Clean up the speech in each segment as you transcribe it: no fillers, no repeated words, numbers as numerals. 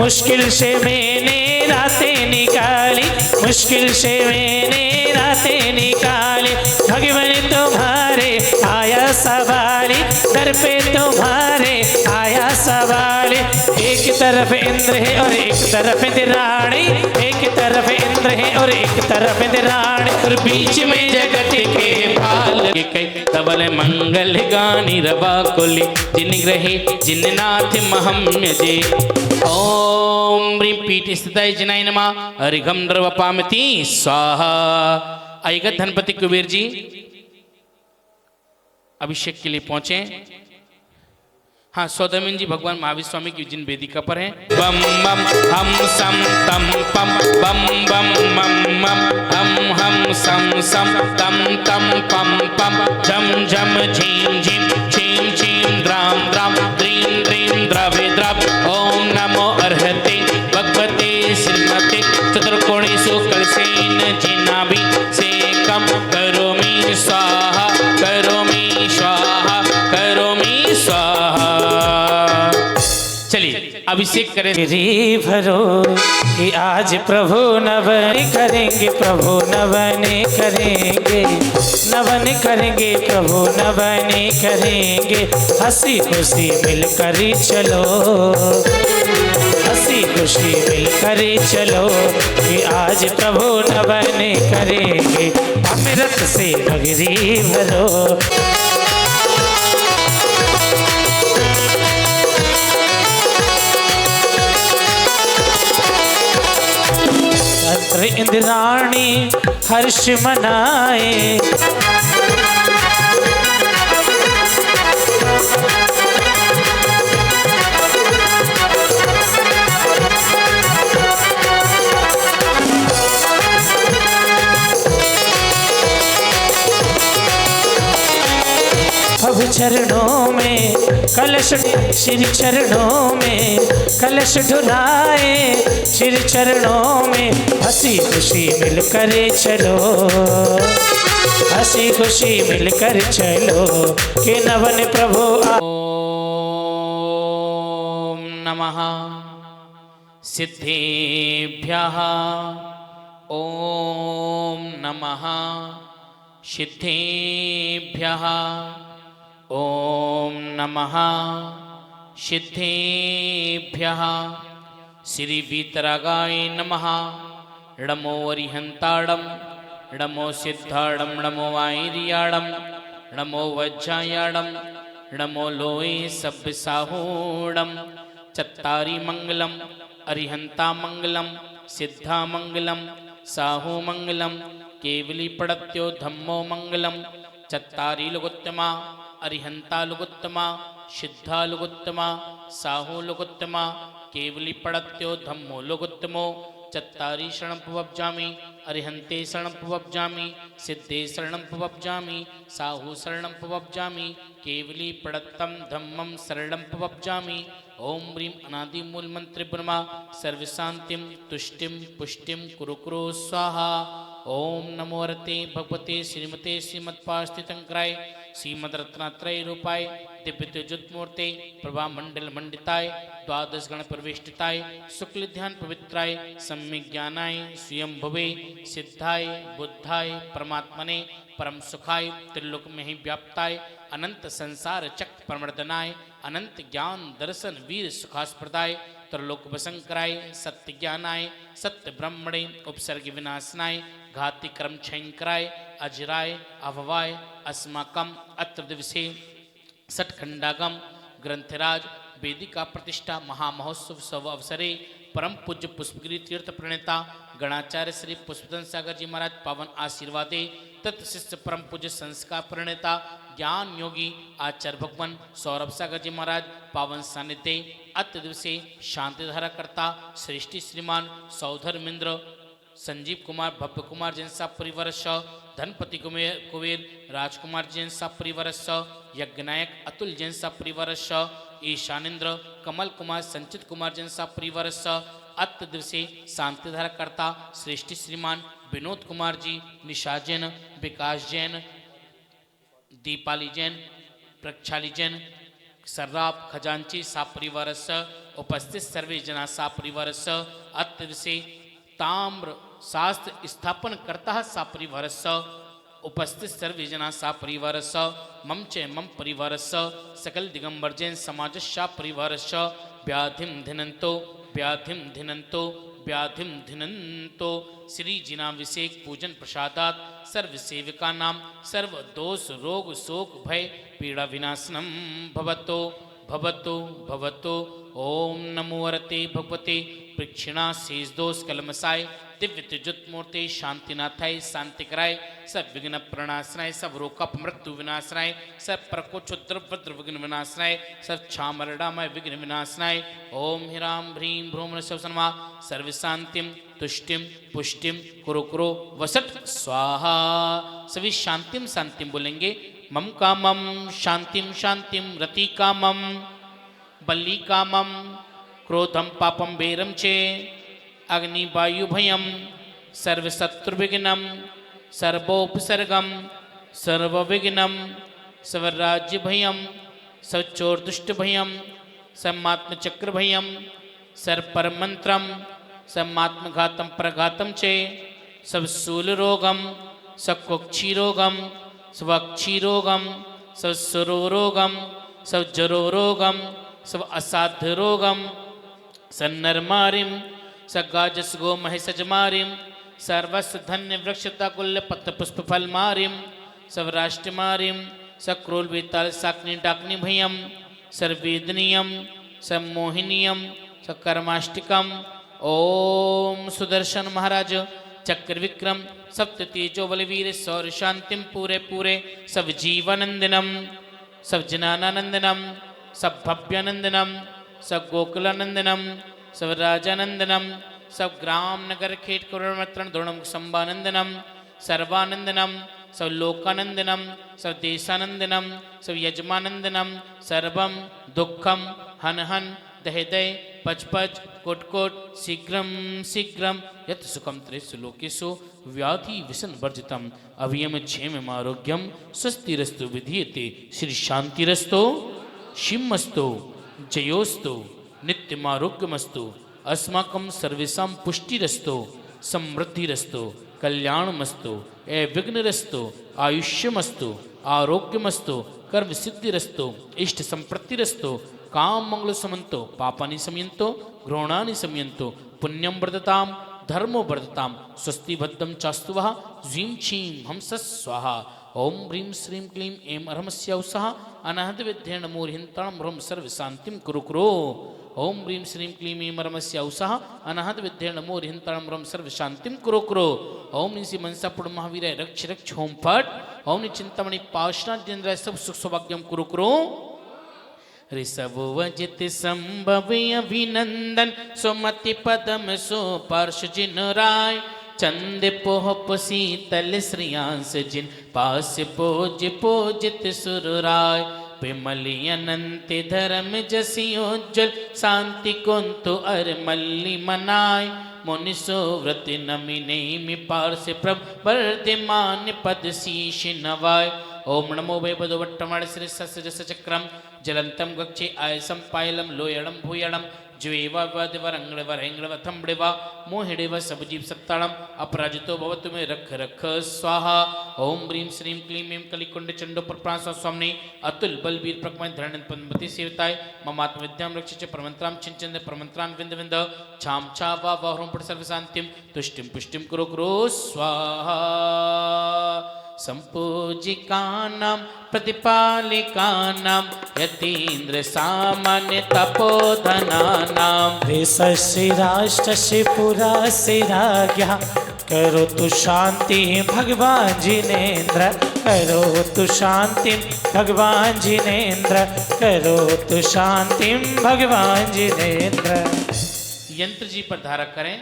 मुश्किल से मैंने रातें निकाली, मुश्किल से मैंने रातें निकाली। भगवान तुम्हारे आया सवारी, दर पे तुम्हारे आया सवारी। एक तरफ इंद्र है और एक तरफ इंद्राणी, एक तरफ इंद्र है और एक तरफ इंद्राणी, और बीच में जगत के भाल के तबल मंगल गानी रवा कुली, जिन ग्रहे जिन्नाथ महम्य जे। ओम ह्रीं पीठ स्थिताय जिनाय नमः, हरिघम द्रवपामति स्वाहा। आइएगा धनपति कुबेर जी अभिषेक के लिए पहुंचे। हाँ, सौदामिनी जी भगवान महावीर स्वामी की जिन वेदिका पर हैं। बम बम हम सम तम पम, बम बम मम मम हम हम सम सम तम तम पम पम, झम झम झीम झीम छीम छीम द्राम द्राम द्रीम द्रीम द्रवे द्रव। ओम नमो अर्हते भगवते श्रीमते चतुर्कोणेषु कलसेन जिनाभि सेकम करोमि स्वाहा, करोमि स्वाहा, करोमि स्वाहा। चलिए अभिषेक करें। गिरी भरो कि आज प्रभु नवन करेंगे, प्रभु नवन करेंगे, नवन करेंगे, प्रभु नवन करेंगे। हंसी खुशी मिलकर चलो, हंसी खुशी मिलकर चलो, कि आज प्रभु नवन करेंगे। अमृत से भगरी भरो, इंद्राणी हर्ष मनाए, अब चरणों में कलश, श्री चरणों में कलश ढुलाए, श्री चरणों में हंसी खुशी मिलकर चलो, हंसी खुशी मिलकर चलो, कि नवन प्रभु। ओम नमः सिद्धेभ्यः, ओम नमः सिद्धेभ्यः, ओम नमः सिद्धेभ्यः। श्री वीतरागाय नमः। नमो अरिहंताड़म, नमो सिद्धाड़म, नमो वाईरियाड़म, नमो वज्रायाड़म, नमो लोए सब्बसाहूड़म। चत्तारी मंगलम, अरिहंता मंगलम, सिद्धा मंगलम, साहू मंगलम, केवली पड़त्यो धम्मो मंगलम। चत्तारी लुगुत्तमा, अरिहंता लुगुत्तमा, सिद्धा लुगुत्तमा, साहू लुगुत्तमा, केवली पड़त्यो धम्मो लुगुत्तमो। चत्तारी शरणं प्रवब्जामि, अरिहंते शरणं प्रवब्जामि, सिद्धे शरणं प्रवब्जामि, साहू शरणं प्रवब्जामि, केवली पड़त्तं धम्मं शरणं प्रवब्जामि। ओम ह्रीं अनादि मूल मंत्र ब्रह्मा सर्वशांतिं तुष्टिं पुष्टिं कुरु कुरु स्वाहा। ओम नमो रते भगवते श्रीमते श्रीमत्पास्थितंकराय श्रीमद्रत्नात्रय रूपाय दिव्यतेजोत्मूर्ते प्रभा मंडल मंडिताय द्वादश गण प्रविष्टिताय शुक्ल ध्यान पवित्राय सम्यक ज्ञानाय स्वयं भवे सिद्धाय बुद्धाय परमात्मने परम सुखाय त्रिलोक में ही व्याप्ताय अनंत संसार चक्र प्रमर्दनाय अनंत ज्ञान दर्शन वीर सुखास्प्रदाय त्रिलोक वसंकराय सत्य ज्ञानाय सत्य ब्रह्मणे उपसर्ग विनाशनाय घाति कर्म क्षयंकराय अजराय अभवाय अस्माकम अत्र दिवसे सटखंडागम ग्रंथराज वेदिका प्रतिष्ठा महामहोत्सव सव अवसरे परम पूज्य पुष्पगिरी तीर्थ प्रणेता गणाचार्य श्री पुष्पदन सागर जी महाराज पावन आशीर्वादे तत्शिष्य परम पूज्य संस्कार प्रणेता ज्ञान योगी आचार्य भगवान सौरभ सागर जी महाराज पावन सानिध्य अत्र दिवसे शांतिधारा करता श्रेष्ठी श्रीमान सौधर्मेंद्र संजीव कुमार भव्य कुमार जैन सा परिवार धनपति कुबेर राजकुमार जैन सा परिवार यज्ञनायक अतुल जैन सा परिवार ईशानेन्द्र कमल कुमार संचित कुमार जैन सा परिवार अत्र दिवसे शांतिधारा करता श्रेष्ठी श्रीमान विनोद कुमार जी निशा जैन विकास जैन दीपाली जैन प्रक्षाली जैन सर्राप खजांची सापरिवारस उपस्थित सर्वे जना सापरिवारस अत्र से ताम्र शास्त्र स्थापन करता सापरिवारस उपस्थित सर्वे जना सापरिवारस मम च मम परिवारस सकल दिगंबर जैन समाज परिवारस व्याधिम धिनंतो व्याधिम धिनंतो व्याधिम धिनंतो श्री जिनाभिषेक पूजन प्रसादात सर्व सेविका नाम सर्व दोष रोग शोक भय पीड़ा विनाशनम भवतो भवतो भवतो। ओम नमो वरते भगवते प्रक्षिणा शेष दोष कलमसाय दिव्य त्रिजुत मूर्ति शांतिनाथाय शांति कराय सब विघ्न प्रणाशनाय सब रोकप मृत्यु विनाशनाय सब प्रकोच द्रव्य विघ्न विनाशनाय सब छामरडामय विघ्न विनाशनाय। ओम ह्रीं भ्रीं भ्रूम सन्मा सर्व शांतिम तुष्टिम पुष्टिम कुरु कुरु वसट स्वाहा। सभी शांतिम शांतिम बोलेंगे। मम कामम शांतिम शांतिम रति कामम बल्ली कामम क्रोधम पापम बेरम चे अग्नि वायु भयम सर्वशत्रुविघ्नम सर्वोपसर्गम सर्वविघ्नम सर्वराज्य भयम सचोरदुष्ट भयम सम्मात्मचक्र भयम सर्वपरमंत्रम सम्मात्मघातम प्रघातम चे सब शूल रोगम सकुक्षी रोगम स्वक्षी रोगम सब सुरो रोगम सब जरो रोगम सब असाध्य रोगम सन्नरमारिम सगाजस गो महेशजमारिम सर्वस्व धन्य वृक्षता कुल्य पत्र पुष्प फल मारिम सवराष्ट्र मारिम सक्रोल बेताल साकनी डाकनी भयम सर्वेदनियम सम्मोहिनियम सकर्माष्टिकम। ओम सुदर्शन महाराज चक्र विक्रम सप्त तेजो बलवीर सौर शांतिम पूरे पूरे सब जीवानंदनम सब जनानानंदनम सब भव्यानंदनम सब गोकुलानंदनम सब राजानंदनम सब ग्राम नगर खेट कुरमत्रण द्रोणम संबानंदनम सर्वानंदनम सब लोकानंदनम सब देशानंदनम सब यजमानंदनम सर्वम दुखम हन हन दह दह पच पच कोट कोट शीघ्रम शीघ्रम यत सुखम त्रेषु लोकेषु व्याधि विसन वर्जितम अभियम क्षेम आरोग्यम स्वस्तिरस्तु विधीयते श्री शांतिरस्तो शिवमस्तु जयोस्तु नित्यमारोग्यमस्तु अस्माकं सर्वेषां पुष्टिरस्तु समृद्धिरस्तु कल्याणमस्तु विघ्नरस्तु आयुष्यमस्तु आरोग्यमस्तु कर्म सिद्धिरस्तु इष्ट संप्रतिरस्तु काम मंगल समन्तो पापानि समयन्तो घ्रोणानि समयन्तो पुण्यं वर्धताम धर्मो वर्धताम स्वस्ति भद्रं चास्तु वः ज्रीं क्षीं हंस स्वाहा। ओम ह्रीं श्रीं क्लीं ऐं अरहमस्यौसः अनाहत विद्येन मूर्हिन्तां ह्रौं सर्व शांतिं कुरु कुरु। ओम ह्रीं श्रीं क्लीं ऐं अरहमस्यौसः अनाहत विद्येन मूर्हिन्तां ह्रौं सर्व शांतिं कुरु कुरु। ओम निसि मनसापुर महावीर रक्ष रक्ष होम फट। ओम चिंतामणि पावनाद्यन्द्राय सब सुख सौभाग्यं कुरु कुरु। ऋषभ वजित संभव अभिनंदन सुमति पदम सो पार्श जिन राय चंद पोहप शीतल श्रियांश जिन पास पोज पोजित सुर राय विमली अनंत धर्म जसियोज्जल शांति कुंतु अर मल्ली मनाय मुनिसो व्रत नमिने मि पार्श प्रभ वर्धमान पद शीश नवाय। ओम नमो वैभदवट्टमण श्री सस्यजस चक्रम जलंतम गक्षे आयसम पायलम लोयणम भूयणम ज्वेवावरंगड़वथंबड़िवा मोहिड़ेव सबजीव सत्ताणम अपराजितो भवतु मे रख रख स्वाहा। ओम ह्रीं श्रीं क्लीं ऐं कलिकुंड चंडो प्रप्रांस स्वामी अतुल बलवीर प्रकमय धरण पद्मवती सेवताय ममात्म विद्यां रक्षित परमंत्रां चिंचन परमंत्रां विंद विंद छाम छा वा ह्रों पट सर्व शांतिम तुष्टिम पुष्टिम कुरु कुरु स्वाहा। संपूजिकानां प्रतिपालिकानां यतीन्द्र सामान्य तपोधनानां विशस्य राष्ट्रस्य पुरस्य राज्ञः करोतु शांति भगवान जिनेन्द्र करोतु शांति भगवान जिनेन्द्र करोतु शांति भगवान जिनेन्द्र। यंत्र जी पर धारक करें।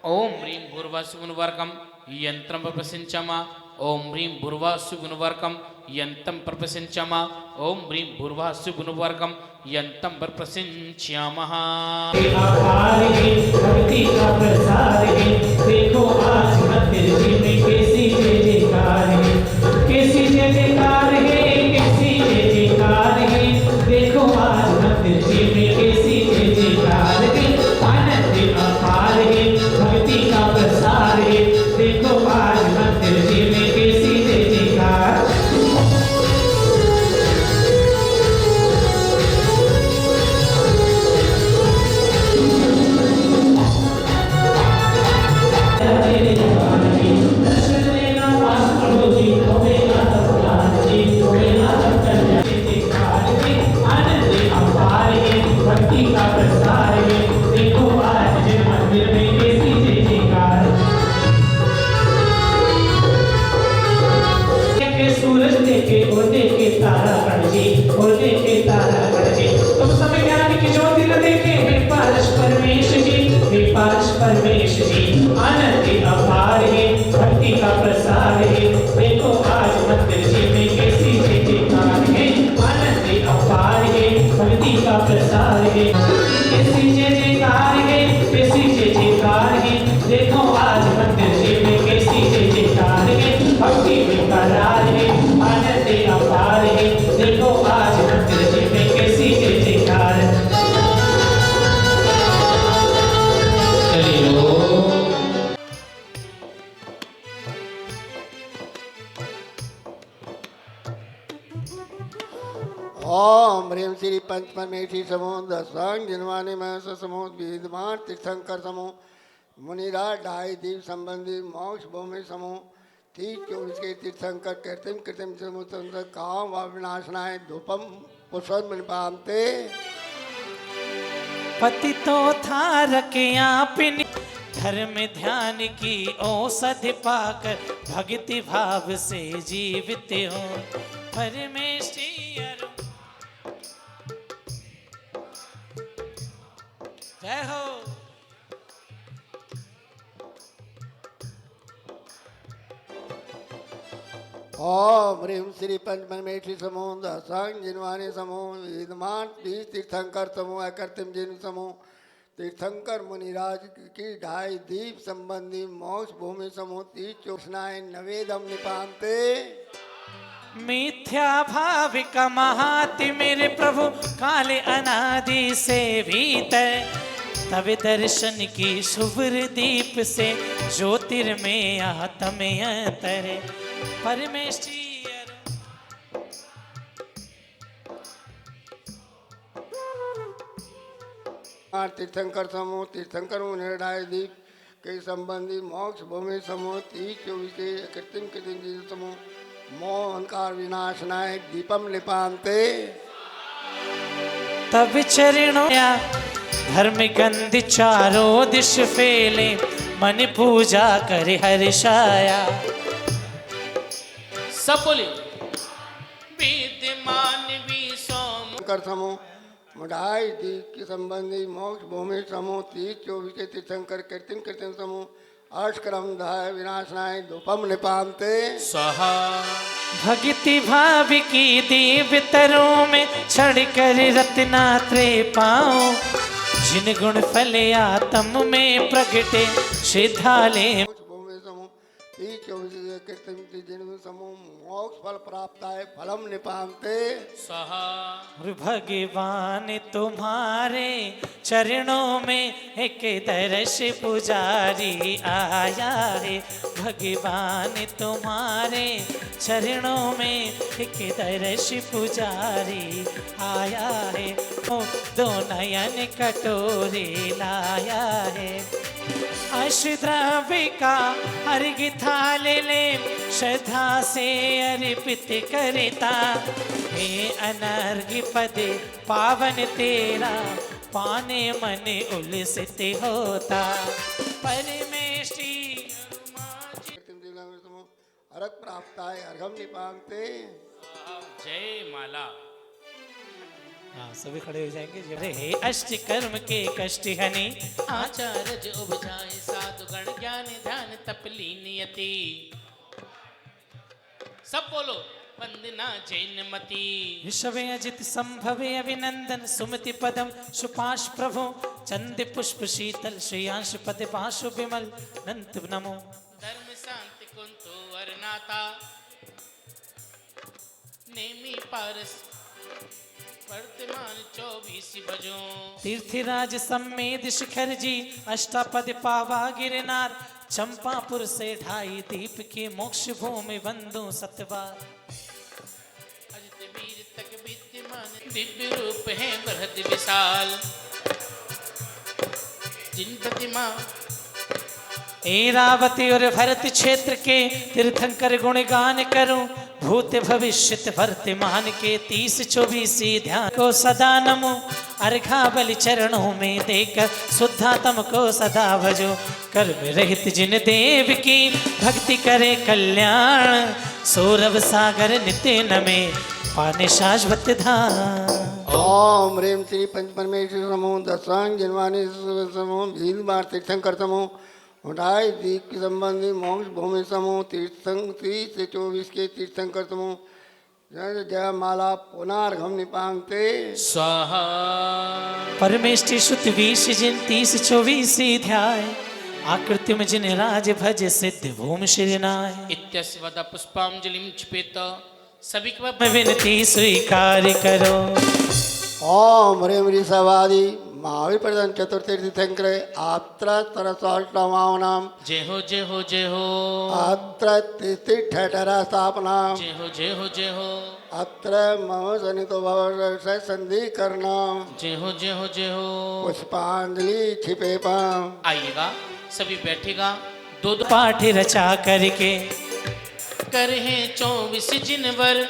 ओम ह्रीं भूर्वासु गुणवर्गम यंत्रम प्रपसिंचमा ओम ह्रीं भूर्वासु गुणवर्गम यंत्रम प्रपसिंचमा ओम ह्रीं भूर्वासु गुणवर्गम यंत्रम प्रपसिंच्यामः। देखो आज मंदिर जी में कैसी जय जयकार है, कैसी जय जयकार है, कैसी जय जयकार है। देखो आनंद अपार है, भक्ति का प्रसार है। देखो आज मंदिर जी में कैसी जय जयकार है। आनंद अपार है, भक्ति का प्रसार है। कैसी जय जयकार है, कैसी जय जयकार है। देखो आज मंदिर जी में कैसी जय जयकार है। भक्ति बेकरार है, आनंद अपार है। देखो आज मंदिर जी में कैसी जय जयकार है। चलिए ओम ह्रीं श्री पंचमेठी समो दसांग जिनवाने महस समो विद्यमान तीर्थंकर समो मुनिराज ढाई दीप संबंधी मोक्ष भूमि समो 30-24 के तीर्थंकर कृत्रिम कृत्रिम समूह काम व विनाशनाय धूपम पुष्पम निपामते पति तो था रखिया पिन धर्म ध्यान की औषधि पाकर भक्ति भाव से जीवित हो परमेश्वर जय हो। ओम ह्रीं श्री पंचमेठी समो दसांग जिनवाने समो विद्यमान 20 तीर्थंकर समूह कृत्रिम जिन समूह तीर्थंकर मुनिराज की ढाई दीप संबंधी मोक्ष भूमि समूह 30-24 नवेदम निपामते मिथ्या भाविक महाति मेरे प्रभु काले अनादि से भीतर तब दर्शन की शुभ्र दीप से ज्योतिर्मय आत्मय तरे परमेश्वर तीर्थंकर समूह तीर्थंकर मुनिराज दीप के संबंधी मोक्ष भूमि समूह 30-24 के कृत्रिम कृत्रिम जी समूह मोह अहंकार विनाशनाय दीपम लिपामते तब चरणों या धर्म गंध चारों दिश फैले मन पूजा करे हर्षाया सब बोले विद्यमान भी सोम कर समूह मुढ़ाई दीप के संबंधी मोक्ष भूमि समूह 30-24 के तीर्थंकर कृत्रिम कृत्रिम समूह अष्टक्रम धाय विनाशनाय धूपम निपामते स्वाहा भक्ति भाव की देवतरों में छड़ कर रत्नात्रे पाओ जिन गुण फल आत्म में प्रगटे श्रद्धाले मोक्ष भूमि समूह 30-24 के कृत्रिम जिन समूह मोक्ष फल प्राप्त है फलम निपामते स्वाहा भगवान तुम्हारे चरणों में एक दर्श पुजारी आया है भगवान तुम्हारे चरणों में एक दर्श पुजारी आया है ओ दो नयन कटोरे लाया है अष्टद्रव्य का अर्घ थाल ले श्रद्धा से अर्पित करता हे अनर्घ पद पावन तेरा पाने मन उल्सित होता परमेष्टि अर्घ प्राप्त है अर्घम निपामते जय माला। हाँ सभी खड़े हो जाएंगे अरे हे अष्ट कर्म के कष्ट हनि आचार्य उपजाए साधु गण ज्ञान ध्यान तपली नियति सब बोलो वंदना जैनमती विश्वे अजित संभवे अभिनंदन सुमति पदम सुपाश प्रभु चंद पुष्प शीतल श्रेयांश पद पाशु विमल नंत नमो धर्म शांति कुंतो वरनाता नेमी पारस वर्तमान 24 बजो तीर्थराज सम्मेद शिखर जी अष्टापद पावा गिरनार चंपापुर से ढाई दीप के मोक्ष भूमि बंधु सतबार अजित वीर तक विद्यमान दिव्य रूप है बृहद विशाल जिन प्रतिमा ऐरावती और भरत क्षेत्र के तीर्थंकर गुणगान करूं भूत भविष्यत वर्तमान के 30-24 ध्यान को सदा नमो अर्घा बलि चरणों में देकर शुद्धात्म को सदा भजो कर्म रहित जिन देव की भक्ति करे कल्याण सौरभ सागर नित्य नमे पाने शाश्वत धाम ओम ह्रीं श्री पंचपरमेश्वर समूह दसांग जिनवानी समूह भील बार तीर्थंकर समूह उठाई दीप के संबंधी मोक्ष भूमि समूह तीर्थंक 30 से 24 के तीर्थंकर समूह जय जय माला पुनर्घम निपांते स्वाहा परमेष्टि शुद्ध 20 जिन 30-24 ध्याय आकृतिम जिन राज भज सिद्ध भूम श्रीनाय इत्यस्य वद पुष्पांजलिं क्षिपेत सभी के मैं विनती स्वीकार करो। ओम ह्रीं ऋषभादि महावीर प्रधान चतुर्थी तीर्थंकर आत्र तरसोष्टमावनाम जय हो जय हो जय हो अत्र तिष्ठरा स्थापना जय हो जय हो जय हो अत्र मम सनितो भव संधि करना जय हो जय हो जय हो। पुष्पांजलि क्षिपेपम। आइएगा सभी बैठेगा दो दो पाठ रचा करके कर है 24 जिनवर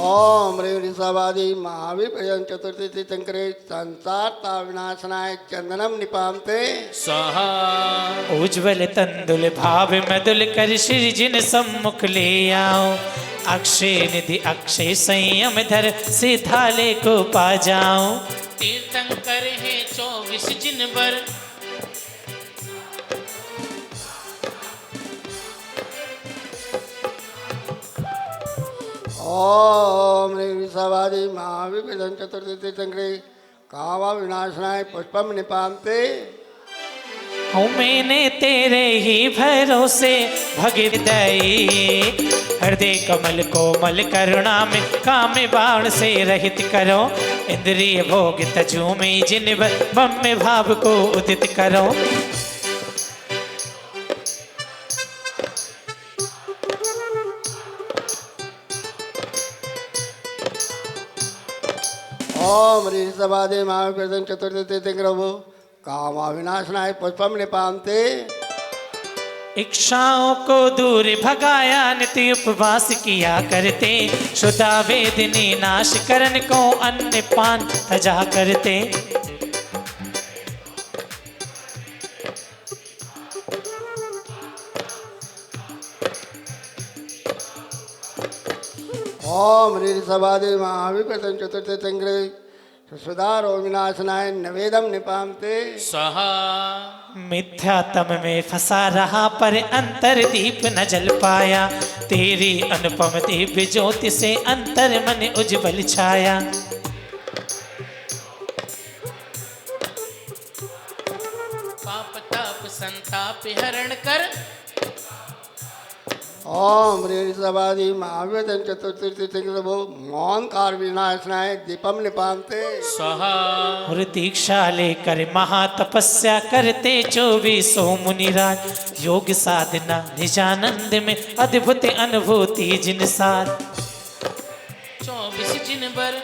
ओम ह्रीं ऋषभादि महावीर प्रधान चतुर्थी तीर्थंकर संसार ता विनाशनाय चंदनम निपांते स्वाहा उज्ज्वल तंदुल भाव मधुल कर श्री जिन सम्मुख ले आओ अक्षय निधि अक्षय संयम धर सिद्धाले को पा जाओ। तीर्थंकर है 24 जिनवर ओम ह्रीं ऋषभादि महावीर प्रधान चतुर्थी तीर्थंकर कावा विनाशनाय पुष्पम निपांते हूँ मैंने तेरे ही भरोसे भगदई हृदय कमल कोमल करुणा में काम बाण से रहित करो इंद्रिय भोग तजू में जिन बम में भाव को उदित करो। ओम ह्रीं ऋषभादि महावीर प्रधान चतुर्थी तीर्थंकर कामा विनाशनाय पुष्पम निपांते इच्छाओं को दूर भगाया नित्य उपवास किया करते शुद्धा वेदनी नाश करन को अन्न पान तजा करते। ओम ह्रीं ऋषभादि महावीर प्रधान चतुर्थी तीर्थंकर सुधारो विनाशनाय नवेदम निपांते स्वाहा मिथ्यातम में फंसा रहा पर अंतर दीप न जल पाया तेरी अनुपम दिव्य ज्योति से अंतर मन उज्जवल छाया। पाप ताप संताप हरण कर ओम ह्रीं ऋषभादि महावीर चतुर्थी तीर्थंकर मौन कार विनाशनाय दीपम निपांते स्वाहा और दीक्षा लेकर महातपस्या करते 24 मुनिराज योग साधना निजानंद में अद्भुत अनुभूति जिन साथ 24 जिनवर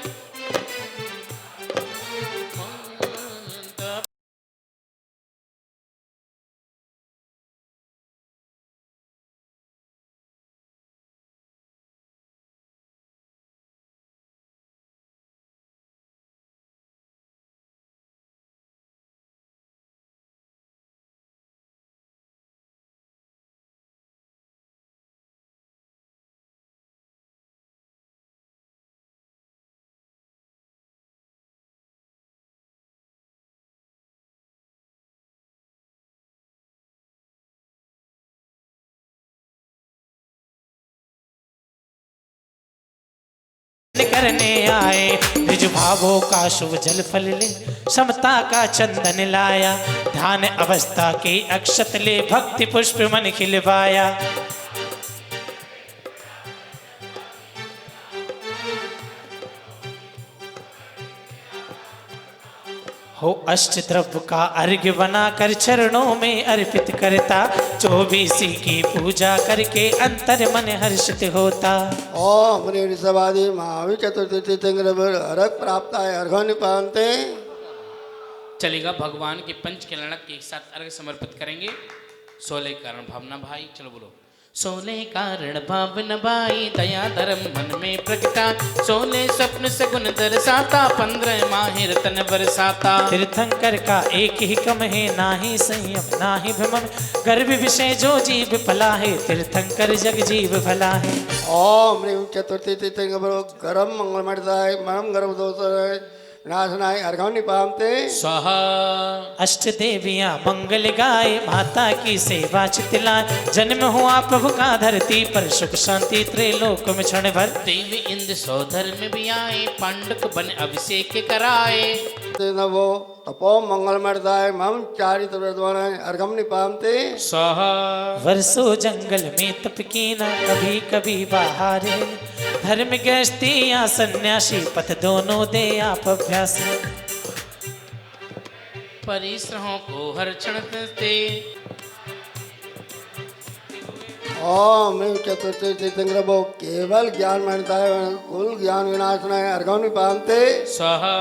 करने आए निज भावों का शुभ जल फल ले समता का चंदन लाया ध्यान अवस्था की अक्षत ले भक्ति पुष्प मन खिलवाया। हो अष्ट द्रव्य का अर्घ्य बनाकर चरणों में अर्पित करता 24 की पूजा करके अंतर मन हर्षित होता। ओम ह्रीं ऋषभादि महावीर चतुर्थी तीर्थंकर अर्घ प्राप्त है अर्घ निपांते। चलेगा भगवान के पंच कल्याणक के एक साथ अर्घ समर्पित करेंगे। 16 कारण भावना भाई चलो बोलो सोले कारण भावन भाई दया धर्म मन में प्रगटा, सोले स्वप्न सगुन दर्शाता, 15 माहिर तन बरसाता। तीर्थंकर का एक ही कम है, ना ही संयम ना ही भ्रम, गर्भ विषय जो जीव फला है, तीर्थंकर जग जीव भला है। ओम ह्रीं चतुर्थी तीर्थंकर गरम मंगलमयदाय मनम गर्भ दोष नाशनाय अर्घम निपामते स्वाहा। अष्ट देवियां मंगल गाय, माता की सेवा चितलाए, जन्म हुआ प्रभु का धरती पर, सुख शांति त्रैलोक में क्षण भर। देवी इंद्र सौधर में भी आए, पांडुक बन अभिषेक कराए। नवो तपो मंगलमयदाय मम चारित्र अर्घम निपामते स्वाहा। वर्षों जंगल में तप कीना, कभी कभी बाहर, धर्म गृहस्थी या सन्यासी, पथ दोनों दे आप अभ्यास। परिश्रमों को हर क्षण दे, ओम ह्रीं चतुर्थी तीर्थंकर केवल ज्ञान मणिताय कुल ज्ञान विनाशनाय अर्घम निपामते स्वाहा।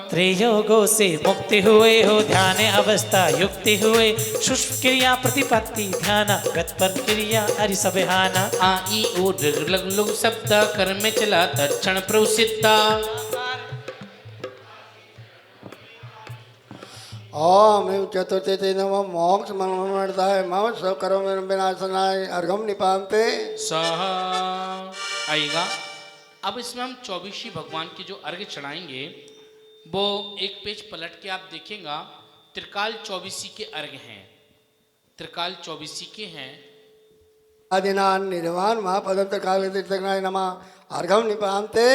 त्रियोगों से मुक्ति हुए हो, ध्यान अवस्था युक्ति हुए, शुष्क क्रिया प्रतिपत्ति ध्यान, गत पर क्रिया अरि सबिहाना। आई ओ लग लुग शब्द कर में चला तक्षण प्रसिद्धा। ओम ह्रीं चतुर्थी तीर्थंकर मोक्ष मंगलमयदाय मम सकर्म विनाशनाय अर्घम निपामते स्वाहा। आएगा अब इसमें हम 24 भगवान के जो अर्घ चढ़ाएंगे वो एक पेज पलट के आप देखेंगे, त्रिकाल 24 के अर्घ हैं, त्रिकाल 24 के हैं। आदिनान निर्वाण महापदम काल तीर्थंकराय नमः अर्घम निपामते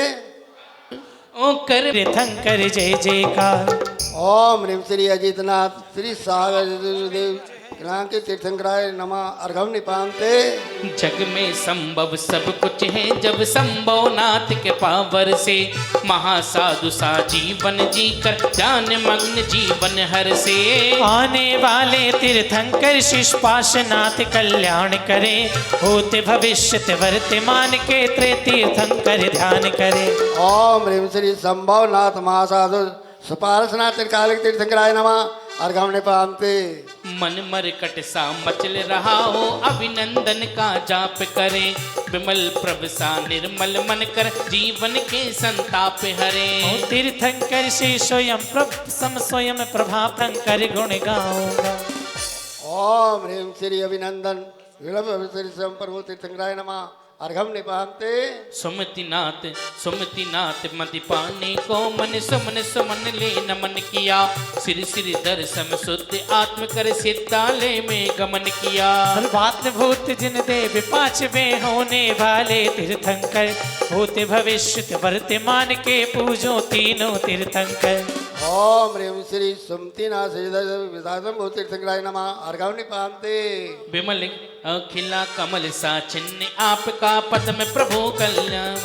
ओ कर तीर्थंकर जय जयकार। ओम ह्रीं श्री अजितनाथ श्री सागर देव के तीर्थंकराय नमः अर्घम निपामते जग में संभव सब कुछ है, जब संभव नाथ के पावर से, महासाधु सा जीवन जी कर, ध्यान मग्न जीवन हर से। आने वाले तीर्थंकर शिष्पाशनाथ कल्याण करे, होते भविष्यत वर्तमान के त्रे तीर्थंकर ध्यान करे। ओम ह्रीं श्री संभवनाथ महासाधु सुपार्शनाथ कालिक तीर्थंकराय नमः अर्घम निपामते मन मरकट सा मचल रहा हो, अभिनंदन का जाप करे, विमल प्रभ सा निर्मल मन कर, जीवन के संताप हरे। ओ तीर्थंकर से स्वयं स्वयं प्रभा पंकर गुण गाऊंगा। ओम ह्रीं श्री अभिनंदन विलभ श्री प्रभु तीर्थंकराय नमः अर्घम निपामते सुमति नाथ मति पाने को, मन सुमन सुमन ले नमन किया, श्री श्री दर्शन शुद्ध आत्म कर, सिद्धाले में गमन किया। बात भूत जिन देव पांचवे होने वाले तीर्थंकर, होते भविष्य वर्तमान के पूजो तीनों तीर्थंकर। ओम ह्रीं श्री सुमतिनाथ विदादम भूत तीर्थंकराय नमः अर्घम निपामते विमल अखिला कमल सा चिन्ह आपका, पद्म प्रभु कल्याण,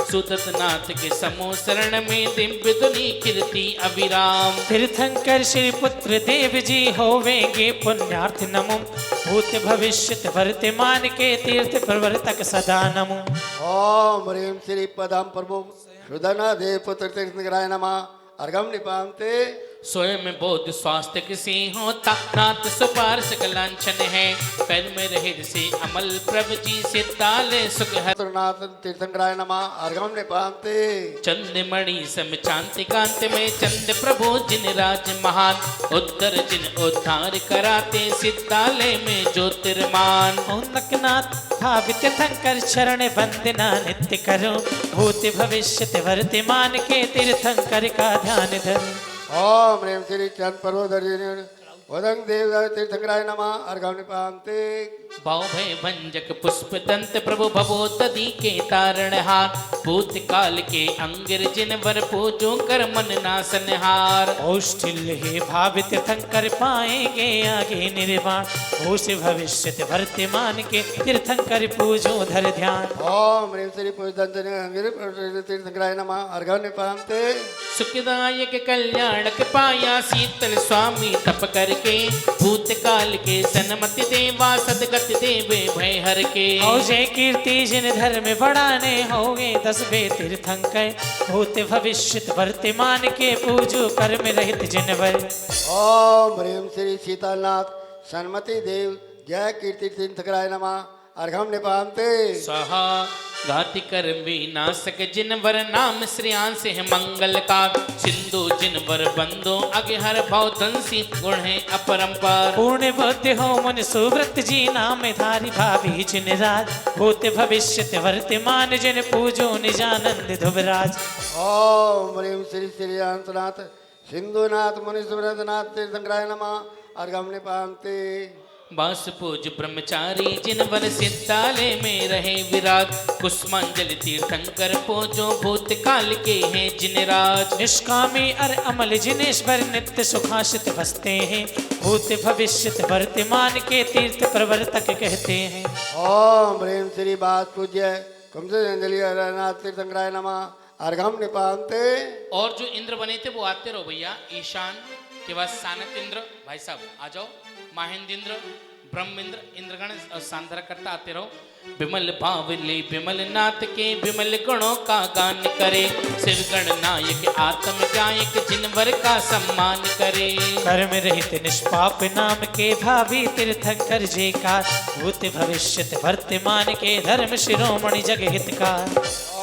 सुदत नाथ के समो शरण में, दिव्य दुनी कीर्ति अविराम। तीर्थंकर श्री पुत्र देव जी होवेंगे पुण्यार्थ नमो, भूत भविष्य वर्तमान के तीर्थ प्रवर्तक सदा नमो। ओम ह्रीं श्री पदम प्रभु सुदना देव पुत्र तीर्थंकराय नमः अर्घम निपामते स्वयं बोध स्वास्थ्य किसी होता, नाथ सुपार्श कलांछन है, पैर में रहे से अमल प्रभ जी, सिद्धाले सुख हर। नाथ तीर्थंकराय नमः अर्घम निपामते चंद्रमणि सम चांति कांत में, चंद्र प्रभु जिन राज महान, उत्तर जिन उद्धार कराते, सिद्धालय में ज्योतिर्मान। औनकनाथ भावित तीर्थंकर चरण वंदना नित्य करो, भूत भविष्य वर्तमान के तीर्थंकर का ध्यान धरो। ओम ह्रीं श्री चंद पर्वदर्शिनी वदंग देव तीर्थंकराय नमः अर्घम निपामते भाव भय भंजक पुष्प दंत प्रभु भवोदधि के तारणहार, भूतकाल के अंगिर जिन वर पूजो कर मन नासनहार। औष्ठिल्य हे भावित तीर्थंकर पाएंगे आगे निर्वाण, भूष भविष्य वर्तमान के तीर्थंकर पूजो धर ध्यान। ओम ह्रीं श्री पुष्पदंतनि तीर्थंकराय नमः अर्घम निपामते सुखदायक कल्याणक पाया, शीतल स्वामी तप करके, भूतकाल के सन्मति देवा, सदगत देवे भय हर के। और जय कीर्ति जिन धर्म बढ़ाने होंगे 10 तीर्थंकर, भूत भविष्य वर्तमान के पूजो कर्म रहित जिनवर। ओम ह्रीं श्री शीतलनाथ सन्मति देव जय कीर्ति तीर्थंकराय नमः अर्घम निपाते स्वाहा घाति कर विनाशक जिनवर नाम श्रेयांश है मंगल का सिंधु जिनवर बंदो अगहर भवधंसी गुण है अपरंपार पूर्ण बुद्धि हो मुनि सुव्रत जी नाम धारी भावी जिन राज भूत भविष्य वर्तमान जिन पूजो निजानंद ध्रुवराज। ओम ह्रीं श्री श्री अनंतनाथ सिंधुनाथ मुनि सुव्रतनाथ तीर्थंकराय नमः। अर्घम निपाते बास पूज ब्रह्मचारी जिनवर सिद्धालय में रहे विराट कुष्मांजलि तीर्थंकर पूजो भूतकाल के हैं जिनराज निष्कामी अर अमल जिनेश्वर नित्य सुखासित बसते हैं भूत भविष्य वर्तमान के तीर्थ प्रवर्तक कहते हैं। ओम ह्रीं श्री बास पूज्य कुमजंजलि नाथ तीर्थंकराय नमः। अर्घम निपाते और जो इंद्र बने थे वो आते रहो भैया। ईशान के बाद सानत इंद्र भाई साहब आ जाओ। महेंद्र इंद्र ब्रह्मेंद्र इंद्रगण और सांधरा करता आते रहो। विमल बावले विमल नाथ के विमल गुणों का गान करे शिव गण नायक आत्म गायक जिनवर का सम्मान करे कर्म रहित निष्पाप नाम के भावी तीर्थंकर जयकार भूत भविष्य वर्तमान के धर्म शिरोमणि जग हितकार।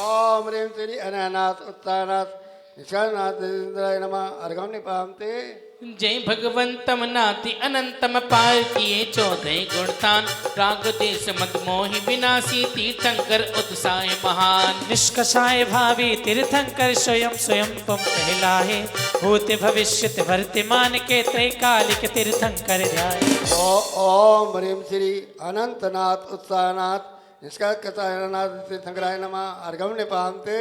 ओम ह्रीं श्री अननाथ उत्तानाथ निशानाथ इंद्राय नमः। अर्घम निपाते जय भगवंतम नाति अनंतम पार किए 14 गुणतान राग देश मत मोहि विनाशी तीर्थंकर उत्साह महान निष्कषाय भावी तीर्थंकर स्वयं स्वयं तुम कहलाहे भूत भविष्य वर्तमान के त्रैकालिक तीर्थंकर ध्याय। ओम ह्रीं श्री अनंतनाथ उत्साहनाथ निष्काकनाथ तीर्थंकराय नमः। अर्घम निपाते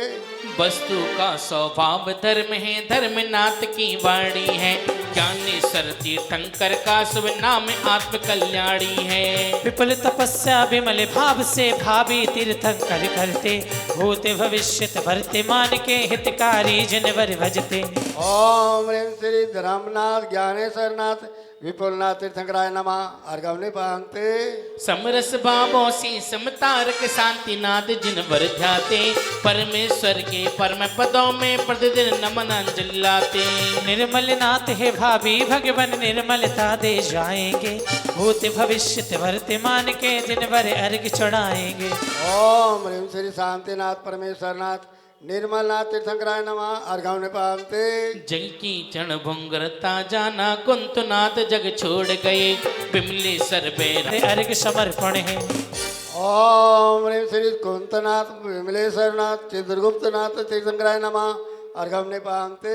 वस्तु का स्वभाव धर्म है धर्मनाथ की वाणी है ज्ञानेश्वर तीर्थंकर का शुभ नाम आत्म कल्याणी है विपुल तपस्या विमल भाव से भावी तीर्थंकर करते भूत भविष्य वर्तमान के हितकारी जिनवर भजते। ओम ह्रीं श्री धर्मनाथ ज्ञानेश्वरनाथ विपुलनाथ तीर्थंकराय नमः। अर्घम निपाते समरस भावों से समतारक शांतिनाथ जिनवर ध्याते परमेश्वर के परम पदों में प्रतिदिन नमन अंजलि लाते निर्मल नाथ है भावी भगवन निर्मलता दे जाएंगे भूत भविष्य वर्तमान के जिनवर अर्घ चढ़ाएंगे। ओम ह्रीं श्री शांतिनाथ परमेश्वरनाथ निर्मलनाथ तीर्थंकराय नमः। अर्घम निपाते जग की चरण भुंगरता जाना कुंतनाथ जग छोड़ गए बिमलेश्वर बेरा अर्घ समर्पण है। ओम ह्रीं श्री कुंतनाथ विमलेश्वरनाथ चित्रगुप्तनाथ तीर्थंकराय नमः। अर्घम निपाते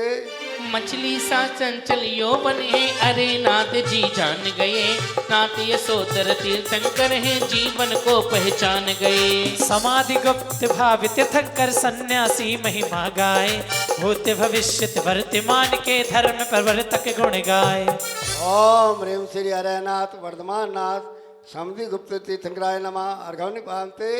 मछली सा चंचल यौवन है अरे नाथ जी जान गए नाथ यशोधर तीर्थंकर है जीवन को पहचान गए समाधि गुप्त भाव तीर्थंकर सन्यासी महिमा गाए भूत भविष्य वर्तमान के धर्म प्रवर्तक गुण गाए। ओम ह्रीं श्री हरनाथ वर्धमान नाथ समधि गुप्त तीर्थंकराय नमः। अर्घम निपाते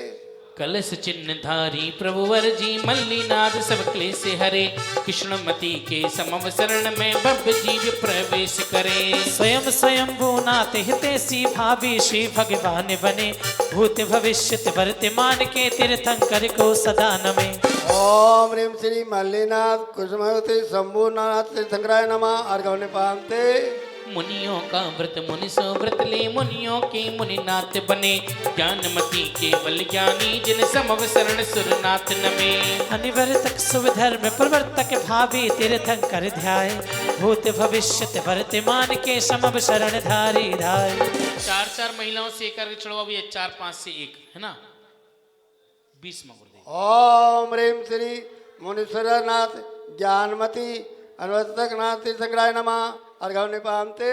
कलश चिन्ह धारी प्रभुवर जी मल्लीनाथ सब क्लेश हरे कृष्णमती के समव शरण में भव्य जीव प्रवेश करे स्वयं स्वयं भूनाथ हितेशी भावी श्री भगवान बने भूत भविष्य वर्तमान के तीर्थंकर को सदा नमे। ओम ह्रीं श्री मल्लीनाथ कुसुमवती शंभुनाथ तीर्थंकराय नमः। अर्घम निपाते मुनियों का व्रत मुनि सो व्रत ले मुनियों के मुनिनाथ बने ज्ञानमती केवल ज्ञानी जिन समव शरण सुरनाथ नमे अनिवर्तक शुभ धर्म प्रवर्तक भावी तीर्थंकर ध्याय भूत भविष्य वर्तमान के समव शरण धारी धाय। 4 महिलाओं से एक अर्घ चढ़वा भी 4 5 से 1 है ना 20 गुरुदेव। ओम ह्रीं श्री मुनीश्वरनाथ ज्ञानमती अनवर्तकनाथ तीर्थंकराय नमः। अर्घम निपाते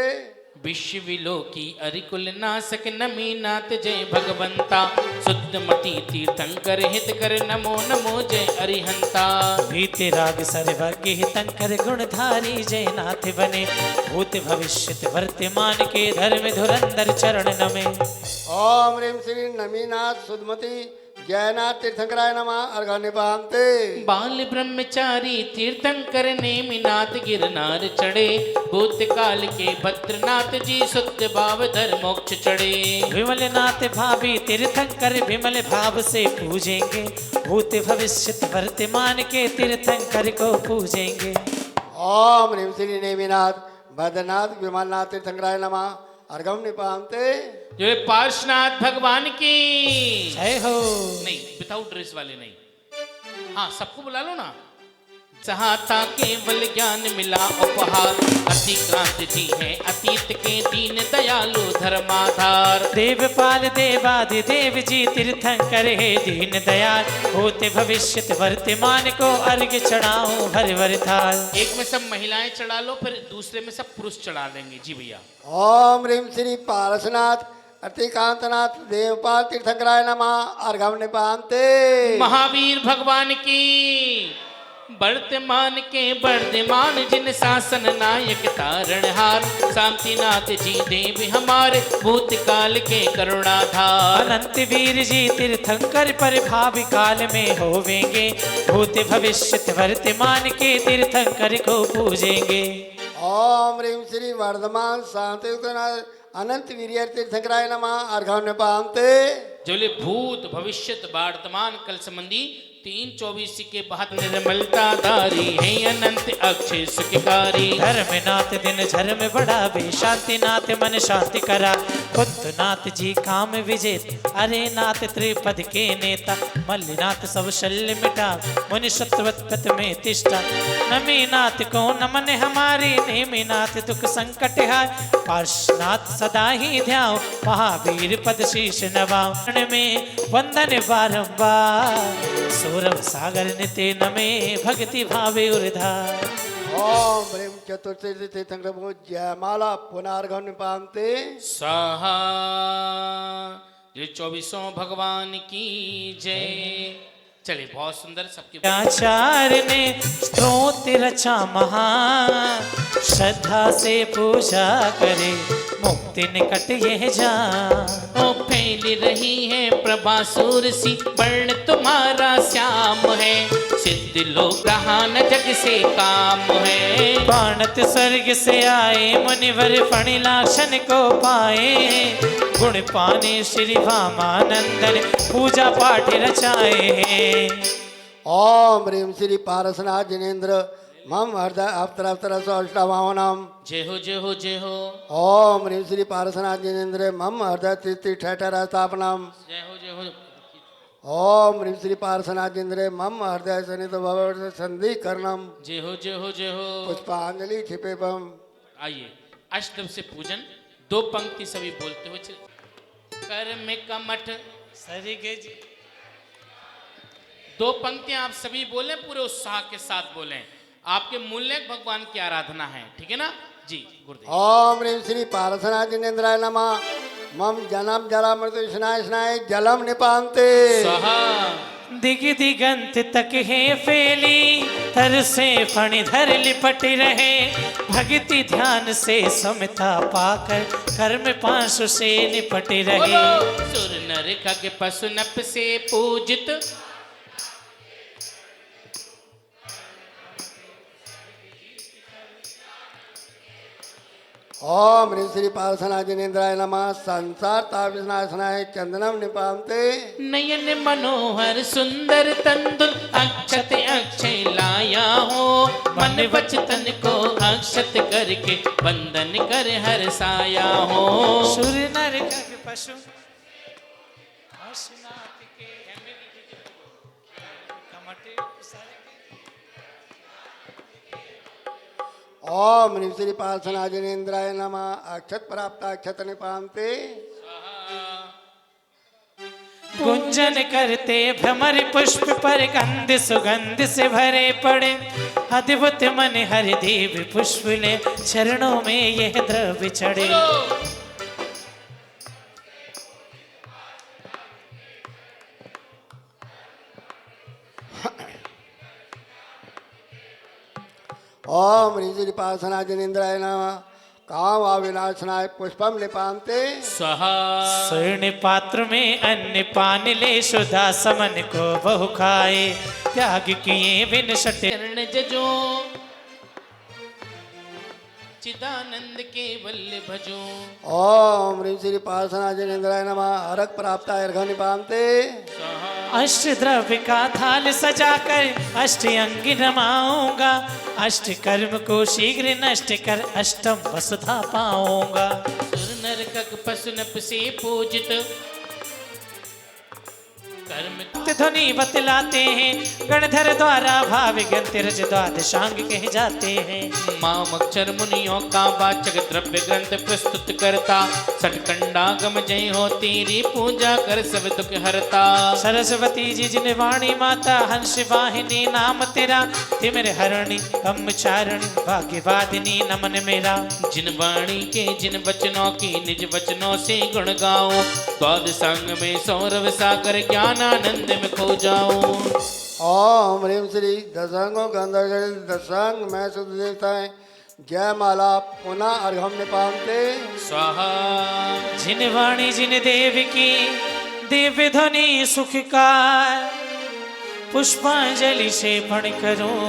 विश्व विलोकी अरिकुल नासक नमी नाथ जय भगवंता शुद्धमती तीर्थंकर हित कर नमो नमो जय अरिहंता भीति राग सर्वज्ञ हितंकर गुणधारी जय नाथ बने भूत भविष्य वर्तमान के धर्म धुरंधर चरण नमे। ओम ह्रीं श्री नमीनाथ सुधमती जयनाथ तीर्थंकराय नमः। अर्घम निपाते बाल ब्रह्मचारी तीर्थंकर नेमिनाथ गिरनार चढ़े भूतकाल के भद्रनाथ जी शुद्ध भाव धर मोक्ष चढ़े विमल नाथ भावी तीर्थंकर विमल भाव से पूजेंगे भूत भविष्य वर्तमान के तीर्थंकर को पूजेंगे। ओम ह्रीं श्री नेमिनाथ भद्रनाथ विमलनाथ तीर्थंकराय नमः। अर्घम निपाते जो पार्श्वनाथ भगवान की जय हो। नहीं, विदाउट ड्रेस वाले नहीं। हाँ, सबको बुला लो ना। जहाँ था केवल ज्ञान मिला उपहार, अतिक्रांत जी हैं अतीत के दीन दयालु धर्माधार। देवपाल देवादि देव जी तीर्थंकर है दीन दयाल, होते भविष्यत वर्तमान को अर्घ्य चढ़ाऊं भर भर थाल। एक में सब महिलाएं चढ़ा लो, फिर दूसरे में सब पुरुष चढ़ा लेंगे। जी भैया। ओम ह्रीं श्री पारसनाथ अतिकांतनाथ देवपाल तीर्थंकराय नमः। अर्घम निपाते महावीर भगवान की वर्तमान के वर्धमान जिन शासन नायक तारणहार, शांतिनाथ जी देव हमारे भूतकाल के करुणाधार। अनंत वीर जी तीर्थंकर पर भावी काल में होवेंगे, भूत भविष्यत वर्तमान के तीर्थंकर को पूजेंगे। ओम ह्रीं श्री वर्धमान शांतिनाथ अनंत वीर्य तीर्थंकराय नमः। अर्घम निपाते जो भूत भविष्यत वर्तमान कल संबंधी 3-24 के बाद निर्मलता धारी है अनंत अक्षय सुखकारी। धर्मनाथ दिन धर्म बढ़ावे, शांतिनाथ मन शांति करा, कुंतनाथ जी काम विजेत, अरे नाथ त्रिपद के नेता, मल्लिनाथ सब शल्य मिटा, मुनि शत्रुवत में तिष्ठा, नमीनाथ को नमन हमारे, नेमिनाथ दुख संकट हाय, पार्श्वनाथ सदा ही ध्याओ, महावीर पद शीश नवाओ, में वंदन बारंबार, सौरभ सागर नित्य नमे भक्ति भावे उर्धार। ओम ह्रीं चतुर्थी तीर्थंकर जयमाला पुनर्घम निपाते स्वाहा। ये 24 भगवान की जय। चलिए, बहुत सुंदर सबके आचार्य ने स्तोत्र रचा महान, श्रद्धा से पूजा करे मुक्ति निकट यह जान। ओ फैल रही है प्रभा सूर सी, वर्ण तुम्हारा श्याम है, सिद्ध लोग प्रहान जग से काम है। बाणत स्वर्ग से आए मुनिवर फणिलाक्षण को पाए, गुण पाने श्री भामानंदन पूजा पाठ रचाए। ओम ह्रीं श्री पारसनाथ जिनेन्द्र मम हृदय अवतर सौष्टवाहनम। जय हो जय हो जय हो। ओम ह्रीं श्री पारसनाथ जिनेन्द्र मम हृदय तिथि ठठर स्थापनम। जय हो जय हो। ओम ह्रीं श्री पारसनाथ जिनेन्द्र मम हृदय सनित भव संधि कर्णम। जय हो जय हो जय हो। पुष्पांजलि क्षिपेपम। आइए, अष्टम से पूजन 2 पंक्ति सभी बोलते हुए चले। कर्म कमठ सरिगे जी 2 पंक्तियां आप सभी बोलें, पूरे उत्साह के साथ बोलें। आपके मूल्य भगवान की आराधना है, ठीक है ना जी गुरुदेव। ओम ह्रीं श्री पारसनाथ जिनेन्द्राय नमः। मम जन्म जला मृत्यु स्नाय स्नाय जलम निपाते स्वाहा। दिग दिगंत तक है फैली, तर से फणिधर लिपट रहे, भक्ति ध्यान से समता पाकर कर्म पांशु से निपट रहे। सुर नर खग पशु नप से पूजित, ओम ह्रीं श्री पारसनाथ जिनेन्द्राय नमः। संसार तापनाशनाय चंदनम निपाते नयन मनोहर सुंदर तंदुल, अक्षत अक्षय लाया हो, मन वचन को अक्षत करके बंधन कर हर्षाया हो। सुर नर खग पशु ओम ह्रीं श्री पारसनाथ जिनेन्द्राय नमः। अक्षत प्राप्त अक्षत निपाते गुंजन करते भ्रमर पुष्प पर गंध सुगंध से भरे पड़े, अद्भुत मन हरि देव पुष्प ले चरणों में यह द्रव्य चढ़े। ओम ह्रीं श्री पारसनाथ जिनेन्द्राय नमः। काम अविनाशनाय पुष्पम निपाते स्वाहा। स्वर्ण पात्र में अन्न पान ले, शुद्धा समन को बहु खाए, त्याग किए बिन सटे। चरण जजो चिदानंद केवल भजो। ओम ह्रीं श्री पार्श्वनाथ जनेन्द्राय नमः। अर्घ प्राप्ताय अर्घ निपाते। अष्ट द्रव्य का थाल सजाकर अष्ट अंग रमाऊंगा, अष्ट कर्म को शीघ्र नष्ट कर अष्टम वसुधा पाऊंगा। सुर नर कक पशु नप से पूजित कर्म ध्वनि बतलाते हैं, गणधर द्वारा भाव गंतिरज द्वादशांग कह जाते हैं। मामक्षर मुनियों का वाचक द्रव्य ग्रंथ प्रस्तुत करता, सटकंडागम जय हो तेरी पूजा कर सब दुख हरता। सरस्वती जी जिन वाणी माता, हंस वाहिनी नाम तेरा, तिमिर हरणी ब्रह्मचारिणी भाग्यवादिनी नमन मेरा। जिन वाणी के जिन वचनों की निज वचनों से गुण गाओ, द्वादशांग में सौरभ सागर ज्ञानानंद में खो जाओ। ओम ह्रीं श्री दशांगों के अंदर दशांग मैं शुद्ध देवताएं जय माला पुनः अर्घम निपाते। स्वाहा। जिन वाणी जिन देव की दिव्य ध्वनि सुखकार, पुष्पांजलि से पण करूं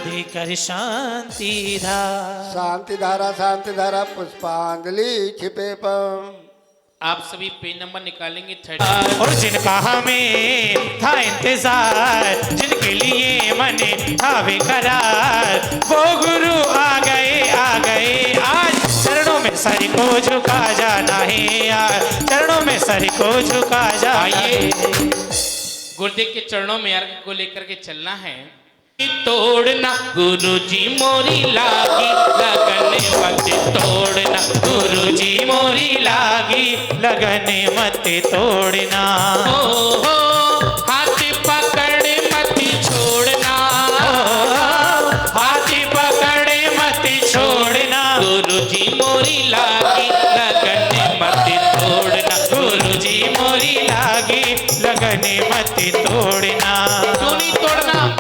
देकर शांति धारा। शांति धारा पुष्पांजलि छिपे पम। आप सभी पेन नंबर निकालेंगे 30। और जिनका हमें था इंतजार, जिनके लिए मन था बेकरार, वो गुरु आ गए आज। चरणों में सर को झुका जाना है यार, चरणों में सर को झुका जाना है। गुरुदेव के चरणों में अर्घ को लेकर के चलना है। तोड़ना गुरुजी मोरी लागी लगन मत तोड़ना, गुरुजी मोरी लागी लगन मत तोड़ना। हो हाथ पकड़ मत छोड़ना, हाथ पकड़े मत छोड़ना, गुरुजी मोरी लागी लगन मत तोड़ना, गुरुजी मोरी लागी लगन मत तोड़ना। क्यों नहीं तोड़ना?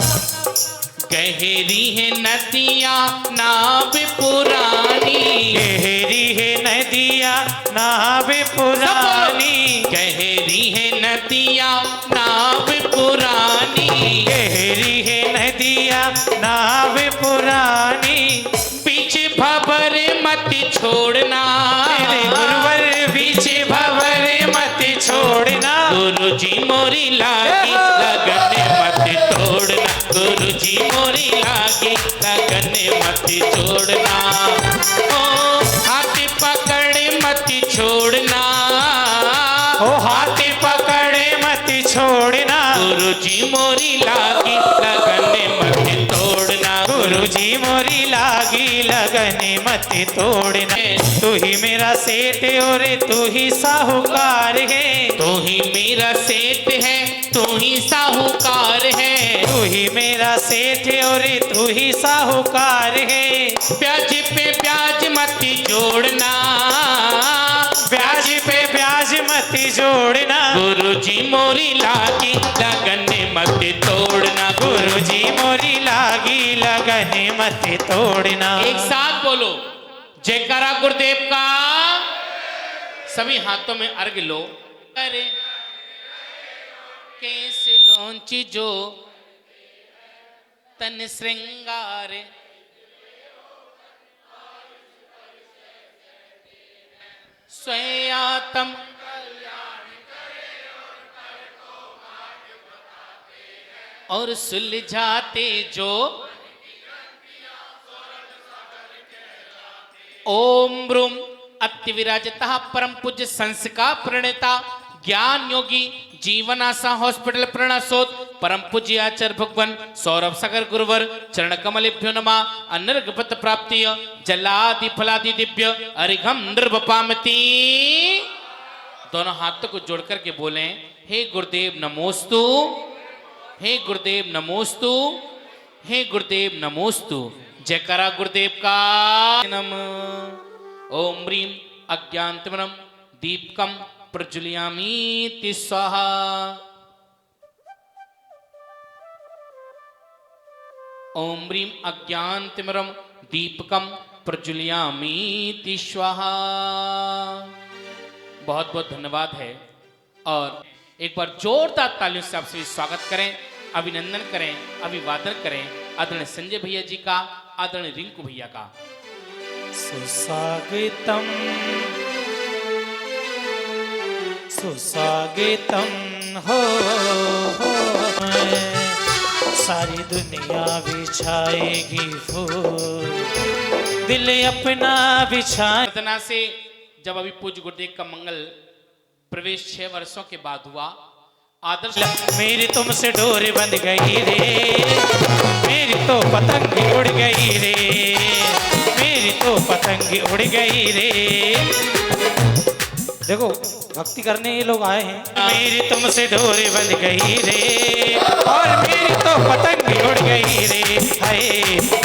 गहरी है नदियाँ नाव पुरानी, गहरी है नदिया नाव पुरानी, गहरी है नदियाँ नाव पुरानी, गहरी है नदिया नाव पुरानी। बीच भंवर मत छोड़ना, मेरे गुरुवर बीच भंवर मत छोड़ना, गुरुजी मोरी लागी लगन मत तोड़ना, गुरुजी मोरी लागी लगन मत छोड़ना। ओ हाथ पकड़ मत छोड़ना, ओ हाथ पकड़े मत छोड़ना, गुरुजी मोरी लागी लगन मत तोड़ना, गुरुजी मोरी लागी लगन मत तोड़ना। तू ही मेरा सेठ और तू ही साहूकार है, तू ही मेरा सेठ है, तू ही साहूकार है, तू ही मेरा सेठ और तू ही साहूकार है। ब्याज पे ब्याज मत जोड़ना, ब्याज पे ब्याज मत जोड़ना, गुरुजी मोरी लागी लगन मत तोड़ना, गुरुजी मोरी लागी लगन मत तोड़ना। एक साथ बोलो जयकारा गुरुदेव का। सभी हाथों में अर्घ लो। अरे कैसे लौंची जो तन श्रृंगार, स्वयातम और सुलझाते जो, ओम ब्रूम अति विराजता परम पूज्य संस्कार प्रणेता ज्ञान योगी जीवनाशा हॉस्पिटल प्रणसोत परम पूज्य आचार्य भगवान सौरभ सागर गुरुवर चरण कमलेभ्यो नमः। अनर्घपत प्राप्ति जलादि फलादि दिव्य अरिघम नृपामती। दोनों हाथों को जोड़ करके बोले, हे गुरुदेव नमोस्तु, हे गुरुदेव नमोस्तु, हे गुरुदेव नमोस्तु। जयकारा गुरुदेव का। नमः। ओम ह्रीं अज्ञानतिमिरं दीपकं प्रज्वलयामीति स्वाहा। ओम ह्रीं अज्ञानतिमिरं दीपकं प्रज्वलयामीति स्वाहा। बहुत बहुत धन्यवाद है। और एक बार जोरदार तालियों से आपसे स्वागत करें, अभिनंदन करें, अभिवादन करें आदरणीय संजय भैया जी का, आदरणीय रिंकू भैया का। सुसागितम सुसागितम हो, सारी दुनिया बिछाएगी फूल, दिल अपना बिछाए। प्रार्थना से जब अभी पूज्य गुरुदेव का मंगल प्रवेश 6 वर्षों के बाद हुआ, आदर्श मेरी तुमसे डोरी बंध गई रे, मेरी तो पतंग उड़ गई रे, मेरी तो पतंग उड़ गई रे। देखो भक्ति करने ये लोग आए हैं। मेरी तुमसे डोरी बंध गई रे, और मेरी तो पतंग उड़ गई रे, हाय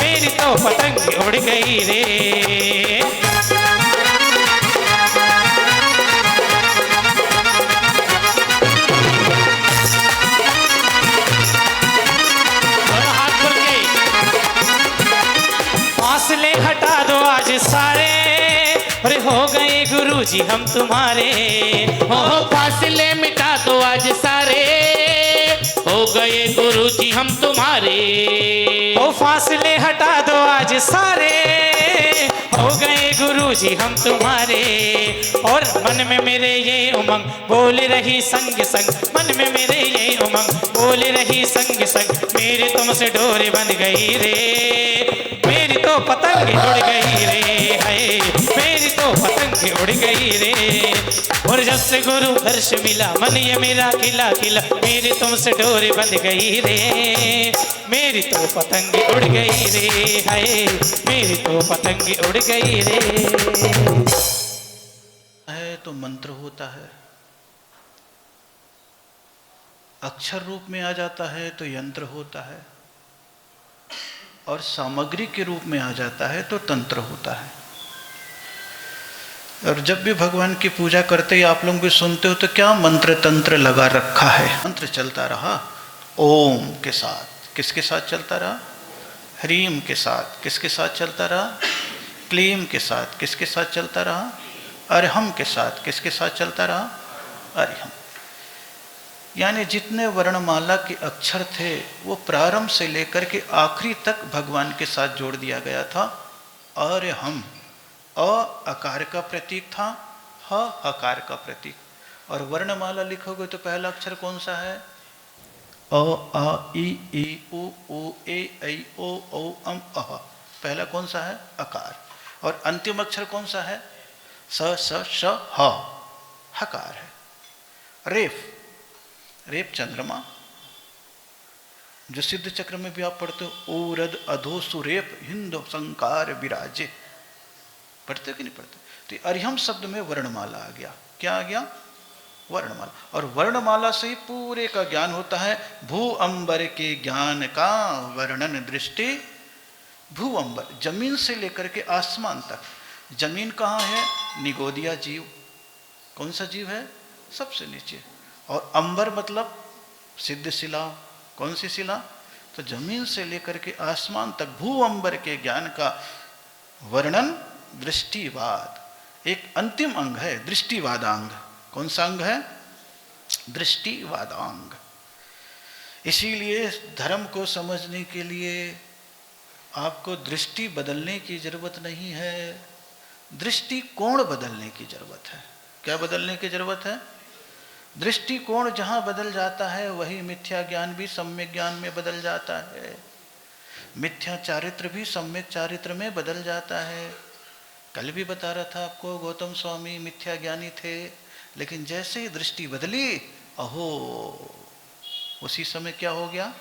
मेरी तो पतंग उड़ गई रे। फासले हटा दो आज सारे, अरे हो गए गुरुजी हम तुम्हारे। हो फासले मिटा दो आज सारे, हो गए गुरुजी हम तुम्हारे। ओ फासले हटा दो आज सारे, हो गए गुरुजी हम तुम्हारे। और मन में मेरे ये उमंग बोल रही संग संग, मन में मेरे ये उमंग बोल रही संग संग, मेरी तुमसे डोरी बंध गई रे, मेरी तो पतंग उड़ गई रे, हाय मेरी तो पतंग उड़ गई रे। और जब से गुरु दर्श मिला मन ये मेरा खिला खिला, मेरी तुमसे डोरी बंध गई रे, मेरी तो पतंग उड़ गई रे, हाय मेरी तो पतंग उड़ गई रे। है तो मंत्र होता है, अक्षर रूप में आ जाता है तो यंत्र होता है, और सामग्री के रूप में आ जाता है तो तंत्र होता है। और जब भी भगवान की पूजा करते ही आप लोग भी सुनते हो तो क्या मंत्र तंत्र लगा रखा है। मंत्र चलता रहा ओम के साथ, किसके साथ चलता रहा? ह्रीम के साथ। किसके साथ चलता रहा? क्लीम के साथ। किसके साथ चलता रहा? अरहम के साथ। किसके साथ चलता रहा? अरहम। यानी जितने वर्णमाला के अक्षर थे वो प्रारंभ से लेकर के आखिरी तक भगवान के साथ जोड़ दिया गया था। अरहम अ अकार का प्रतीक था, ह हकार का प्रतीक। और वर्णमाला लिखोगे तो पहला अक्षर कौन सा है? अ आ इ ई उ ए ऐ ओ औ अम अह। पहला कौन सा है? अकार। और अंतिम अक्षर कौन सा है? स स श ह, हकार है। रेफ, रेप चंद्रमा, जो सिद्ध चक्र में भी आप पढ़ते हो, ओरद अधो सुरेप हिंद संकार विराजे, पढ़ते हो कि नहीं पढ़ते? तो अरिहम शब्द में वर्णमाला आ गया। क्या आ गया? वर्णमाला। और वर्णमाला से ही पूरे का ज्ञान होता है। भू अंबर के ज्ञान का वर्णन दृष्टि। भू अंबर, जमीन से लेकर के आसमान तक। जमीन कहाँ है? निगोदिया जीव। कौन सा जीव है? सबसे नीचे। और अंबर मतलब सिद्ध शिला। कौन सी शिला? तो जमीन से लेकर के आसमान तक भू अंबर के ज्ञान का वर्णन दृष्टिवाद। एक अंतिम अंग है दृष्टिवादांग। कौन सा अंग है? दृष्टिवादांग। इसीलिए धर्म को समझने के लिए आपको दृष्टि बदलने की जरूरत नहीं है, दृष्टिकोण बदलने की जरूरत है। क्या बदलने की जरूरत है? दृष्टिकोण जहां बदल जाता है वही मिथ्या ज्ञान भी सम्यक ज्ञान में बदल जाता है, मिथ्या चारित्र भी सम्यक चारित्र में बदल जाता है। कल भी बता रहा था आपको, गौतम स्वामी मिथ्या ज्ञानी थे, लेकिन जैसे ही दृष्टि बदली, अहो उसी समय क्या हो गया?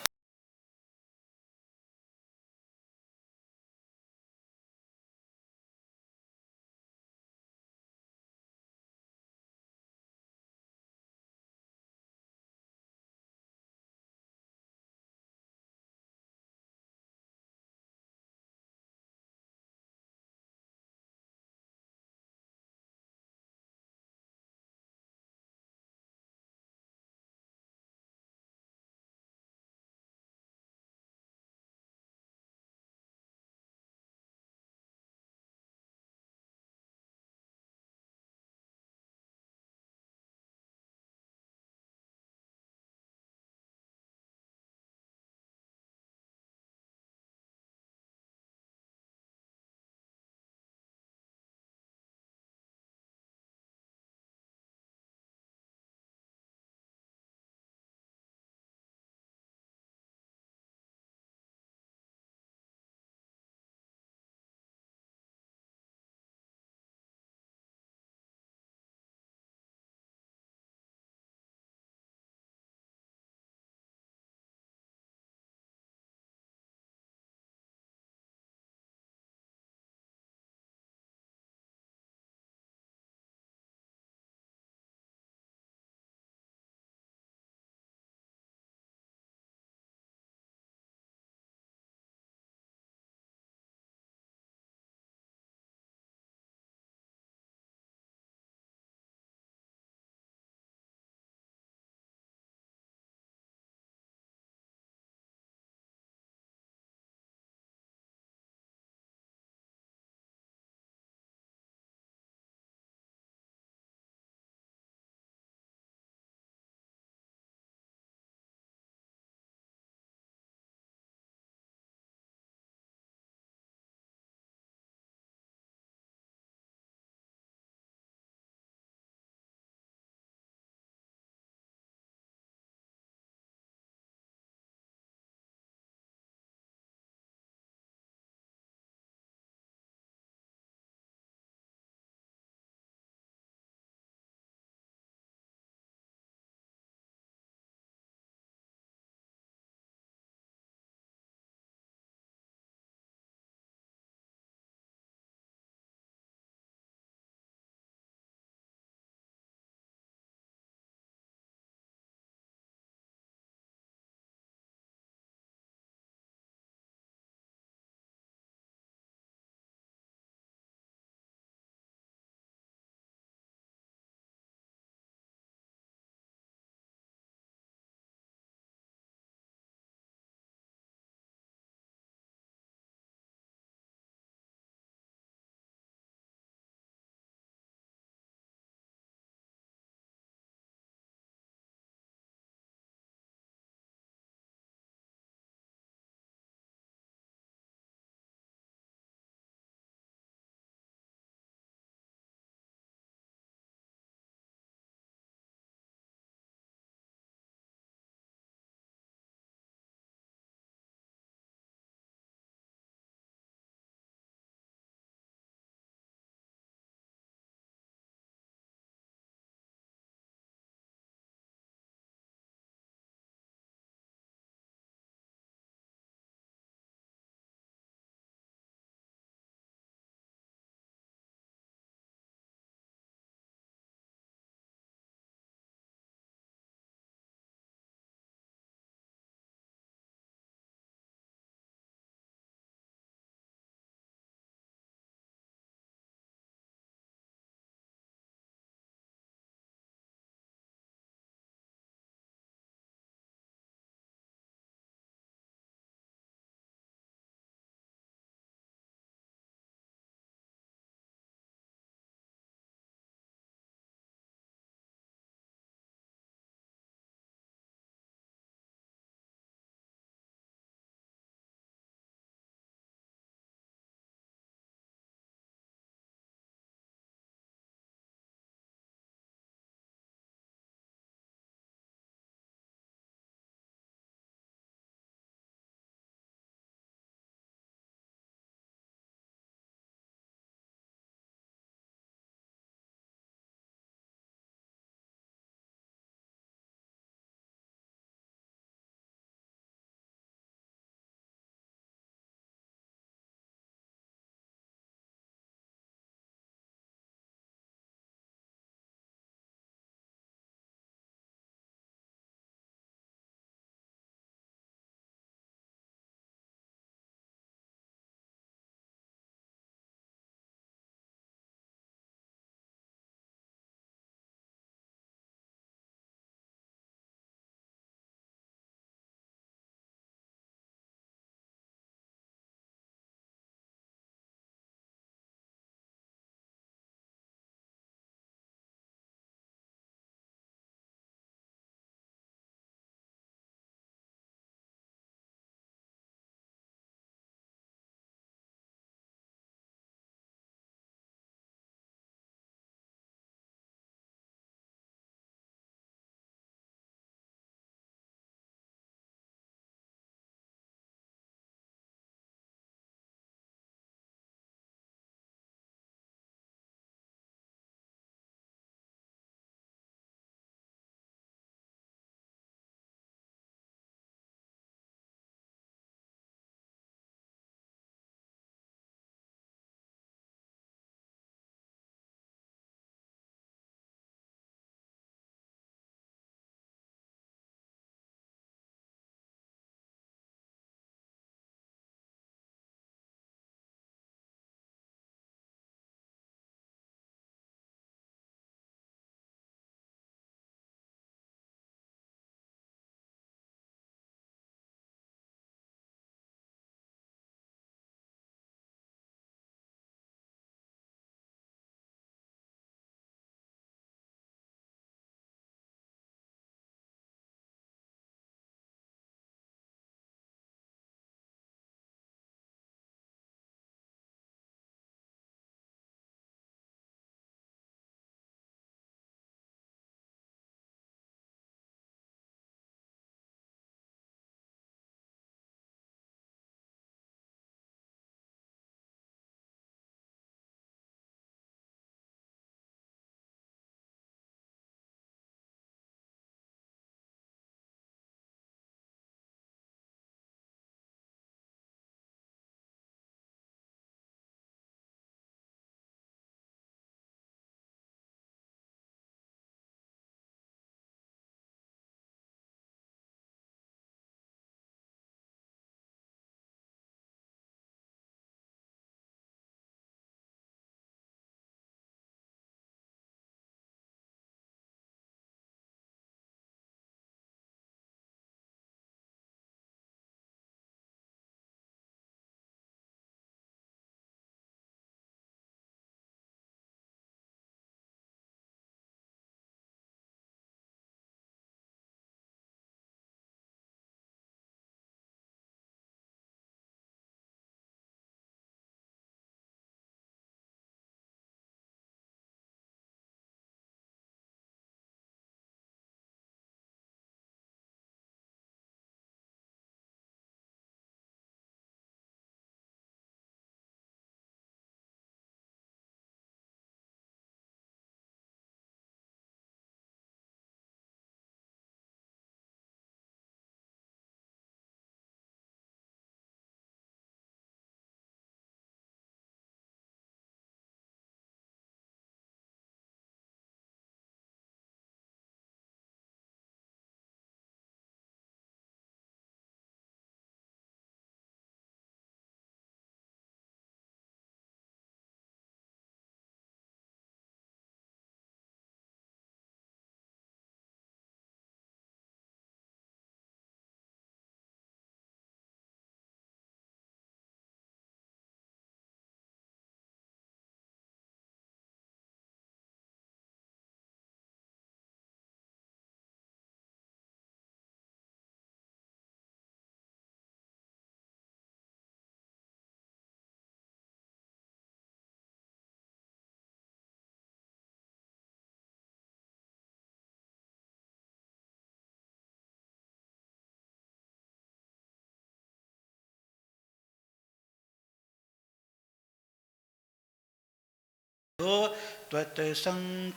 त्वत्संकथापि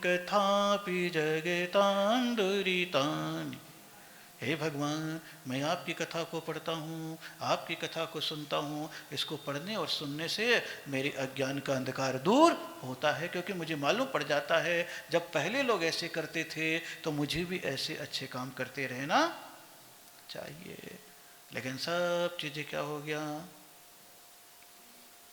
जगतांडुरितानि। हे भगवान, मैं आपकी कथा को पढ़ता हूँ, आपकी कथा को सुनता हूँ। इसको पढ़ने और सुनने से मेरे अज्ञान का अंधकार दूर होता है, क्योंकि मुझे मालूम पड़ जाता है जब पहले लोग ऐसे करते थे तो मुझे भी ऐसे अच्छे काम करते रहना चाहिए। लेकिन सब चीज़ें क्या हो गया,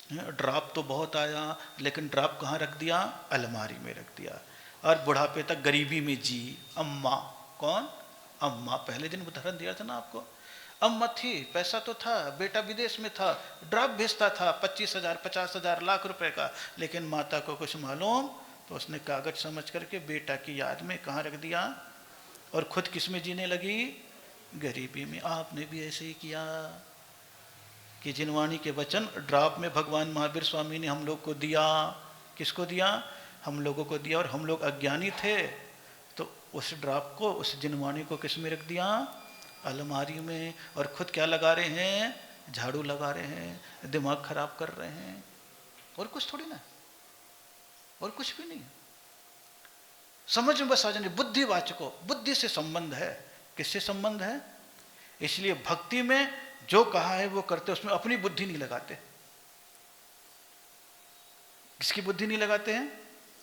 ड्रॉप तो बहुत आया, लेकिन ड्रॉप कहाँ रख दिया, अलमारी में रख दिया। और बुढ़ापे तक गरीबी में जी। अम्मा, कौन अम्मा, पहले दिन उदाहरण दिया था ना आपको। अम्मा थी, पैसा तो था, बेटा विदेश में था, ड्रॉप भेजता था 25,000 50,000 लाख रुपए का, लेकिन माता को कुछ मालूम, तो उसने कागज समझ करके बेटा की याद में कहाँ रख दिया, और खुद किस में जीने लगी, गरीबी में। आपने भी ऐसे ही किया कि जिनवाणी के वचन ड्रॉप में भगवान महावीर स्वामी ने हम लोग को दिया। किसको दिया, हम लोगों को दिया, और हम लोग अज्ञानी थे तो उस ड्रॉप को, उस जिनवाणी को किस में रख दिया, अलमारी में। और खुद क्या लगा रहे हैं, झाड़ू लगा रहे हैं, दिमाग खराब कर रहे हैं, और कुछ थोड़ी ना, और कुछ भी नहीं। समझ में बस आ जाने, बुद्धिवाचको, बुद्धि से संबंध है। किससे संबंध है, इसलिए भक्ति में जो कहा है वो करते, उसमें अपनी बुद्धि नहीं लगाते। किसकी बुद्धि नहीं लगाते हैं,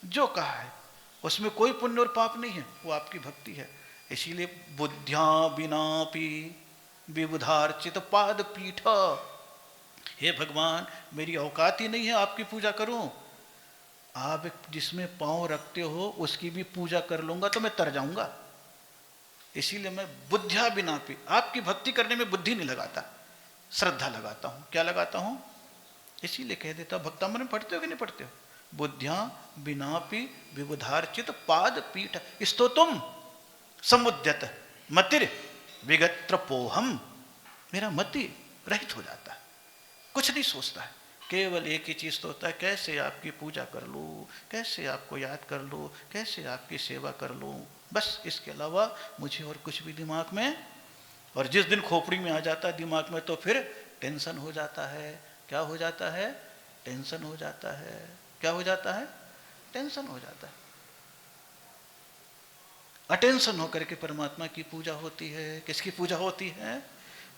जो कहा है उसमें कोई पुण्य और पाप नहीं है, वो आपकी भक्ति है। इसीलिए बुद्ध्या बिनापि विबुधार्चित पाद पीठ। हे भगवान, मेरी औकात ही नहीं है आपकी पूजा करूं, आप जिसमें पांव रखते हो उसकी भी पूजा कर लूंगा तो मैं तर जाऊंगा। इसीलिए मैं बुद्ध्या बिनापि, आपकी भक्ति करने में बुद्धि नहीं लगाता, श्रद्धा लगाता हूं। क्या लगाता हूं, इसीलिए कह देता, भक्तामृत में पढ़ते हो कि नहीं पढ़ते हो, बुद्ध्या बिनापि विबुधार्चित पाद पीठ स्तोतुम समुद्यत मतिर विगत्र पोहम। मेरा मति रहित हो जाता है, कुछ नहीं सोचता है, केवल एक ही चीज तो होता है, कैसे आपकी पूजा कर लूं, कैसे आपको याद कर लूं, कैसे आपकी सेवा कर लूं, बस इसके अलावा मुझे और कुछ भी दिमाग में। और जिस दिन खोपड़ी में आ जाता है दिमाग में, तो फिर टेंशन हो जाता है। क्या हो जाता है, टेंशन हो जाता है। क्या हो जाता है, टेंशन हो जाता है। अटेंशन होकर के परमात्मा की पूजा होती है। किसकी पूजा होती है,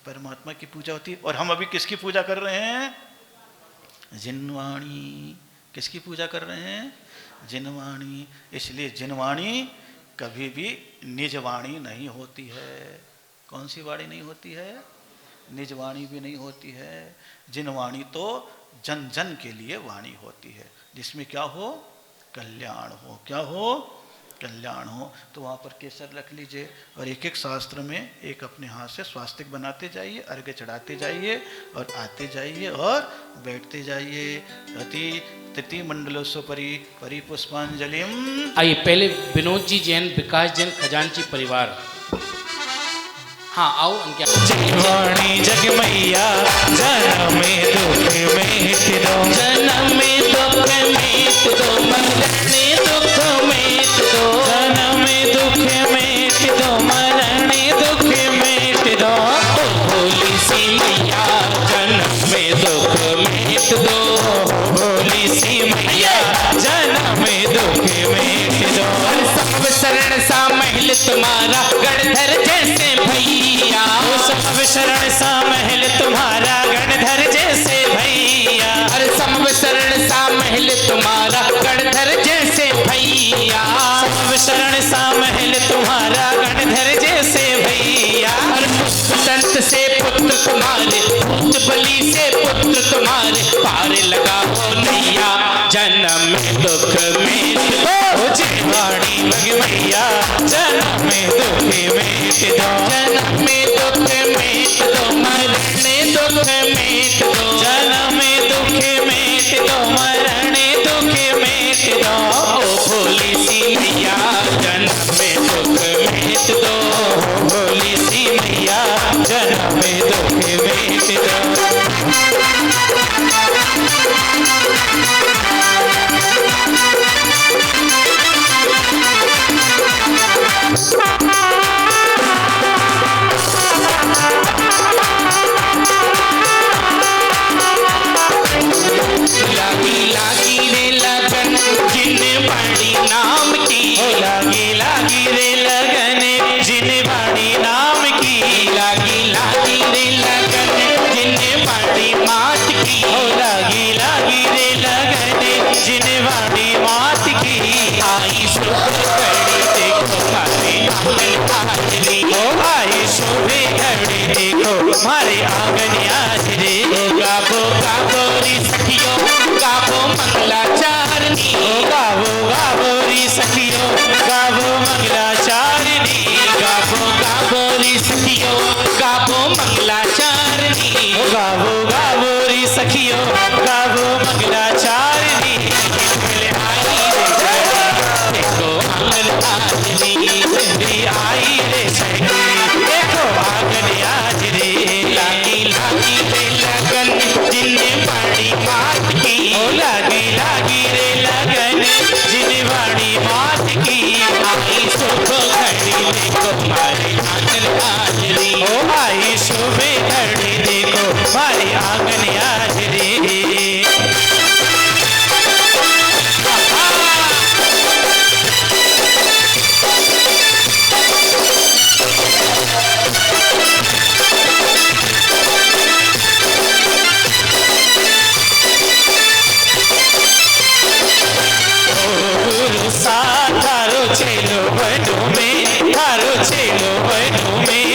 परमात्मा की पूजा होती है। और हम अभी किसकी पूजा कर रहे हैं, जिनवाणी। किसकी पूजा कर रहे हैं, जिनवाणी। इसलिए जिनवाणी कभी भी निजवाणी नहीं होती है। कौन सी वाणी नहीं होती है, निजवाणी भी नहीं होती है। जिनवाणी तो जन जन के लिए वाणी होती है, जिसमें क्या हो, कल्याण हो। क्या हो, कल्याण हो। तो वहाँ पर केसर रख लीजिए, और एक एक शास्त्र में एक अपने हाथ से स्वास्तिक बनाते जाइए, अर्घ्य चढ़ाते जाइए, और आते जाइए और बैठते जाइए। अति तिथि मंडलोसोपरि परिपुष्पांजलिम। आइए पहले विनोद जी जैन, विकास जैन, खजांची परिवार। हाँ आओ उनके। जिनवाणी जग मैया जन्म में दुख मिट दो, जन्म में दुख मिट दो, मरने दुख मिट दो, जन्म में दुख मिट दो, मरने दुख मिट दो। ओ भोली सी मैया जन्म में दुख मिट दो, भोली सी मैया जन्म में दुख मिट दो। सब शरण सा महल तुम्हारा गणधर जैसे भैया, सब शरण सा महल तुम्हारा गणधर जैसे भैया, हर सब शरण सा महल तुम्हारा गणधर जैसे भैया, सब शरण सा महल तुम्हारा गणधर जैसे भैया। हर संत से पुत्र तुम्हारे, भूत बलि से पुत्र तुम्हारे, पार लगाओ नैया जन्म में दुख मिट दो। जिनवाणी मग मैया जन्म में दुख मिट दो, जन्म में दुख मिट दो, मरने दुख मिट दो, जन्म में दुख मिट दो, मरने दुख मिट दो। ओ भोली सी मैया जन्म में दुख मिट दो, भोली सी मैया जन्म में दुख मिट दो। लागी देखो मारे आंगन आज रे गावो गावो री सखियो गावो मंगलाचारनी गावो गावो री सखियो गावो मंगलाचारिणी गावो गावो री सखियो गावो मंगलाचारनी गावो गावो री सखियो गावो मंगलाचारिणी देखो आंगन आजनी आई रे सखी देखो आंगन आज रे लागी लागी रे लगन जिन्ने बड़ी बात की लागी लागी रे लगन जिन वाणी मात की आई सुख घड़ी देखो मारे आंगन आजनी आई शोभे घड़ी देखो मारे आंगन आज रे थारो चेलो बनो में थारो चेलो बनो में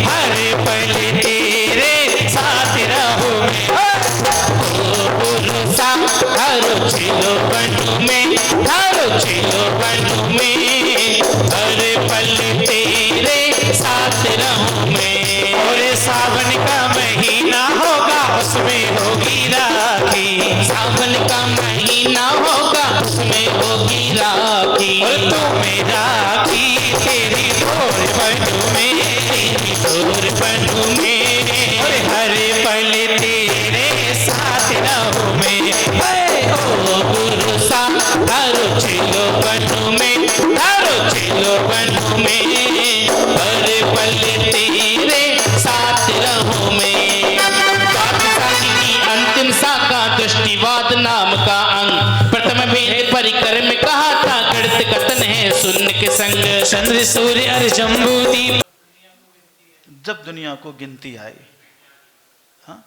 हर पल तेरे साथ रहूं थारो चेलो बनो में थारो चेलो बनो में हर पल तेरे साथ रहूं मैं और सावन का महीना होगा उसमें होगी राखी सावन का महीना होगा उसमें होगी राखी और तू मेरा राखी तेरी डोर बनू में तेरी डोर बनू में और हर पल तेरे साथ रहूं मैं ओ गुरु सा थारो चेलो बनो में थारो चेलो बनो में हर पल तेरे साथ रहूं मैं अंतिम साका दृष्टिवाद नाम का अंग प्रथम मेरे परिकर में कहा था गणित कथन है शून्य के संग चंद्र सूर्य और जम्बूदीप जब दुनिया को गिनती आई, हाँ,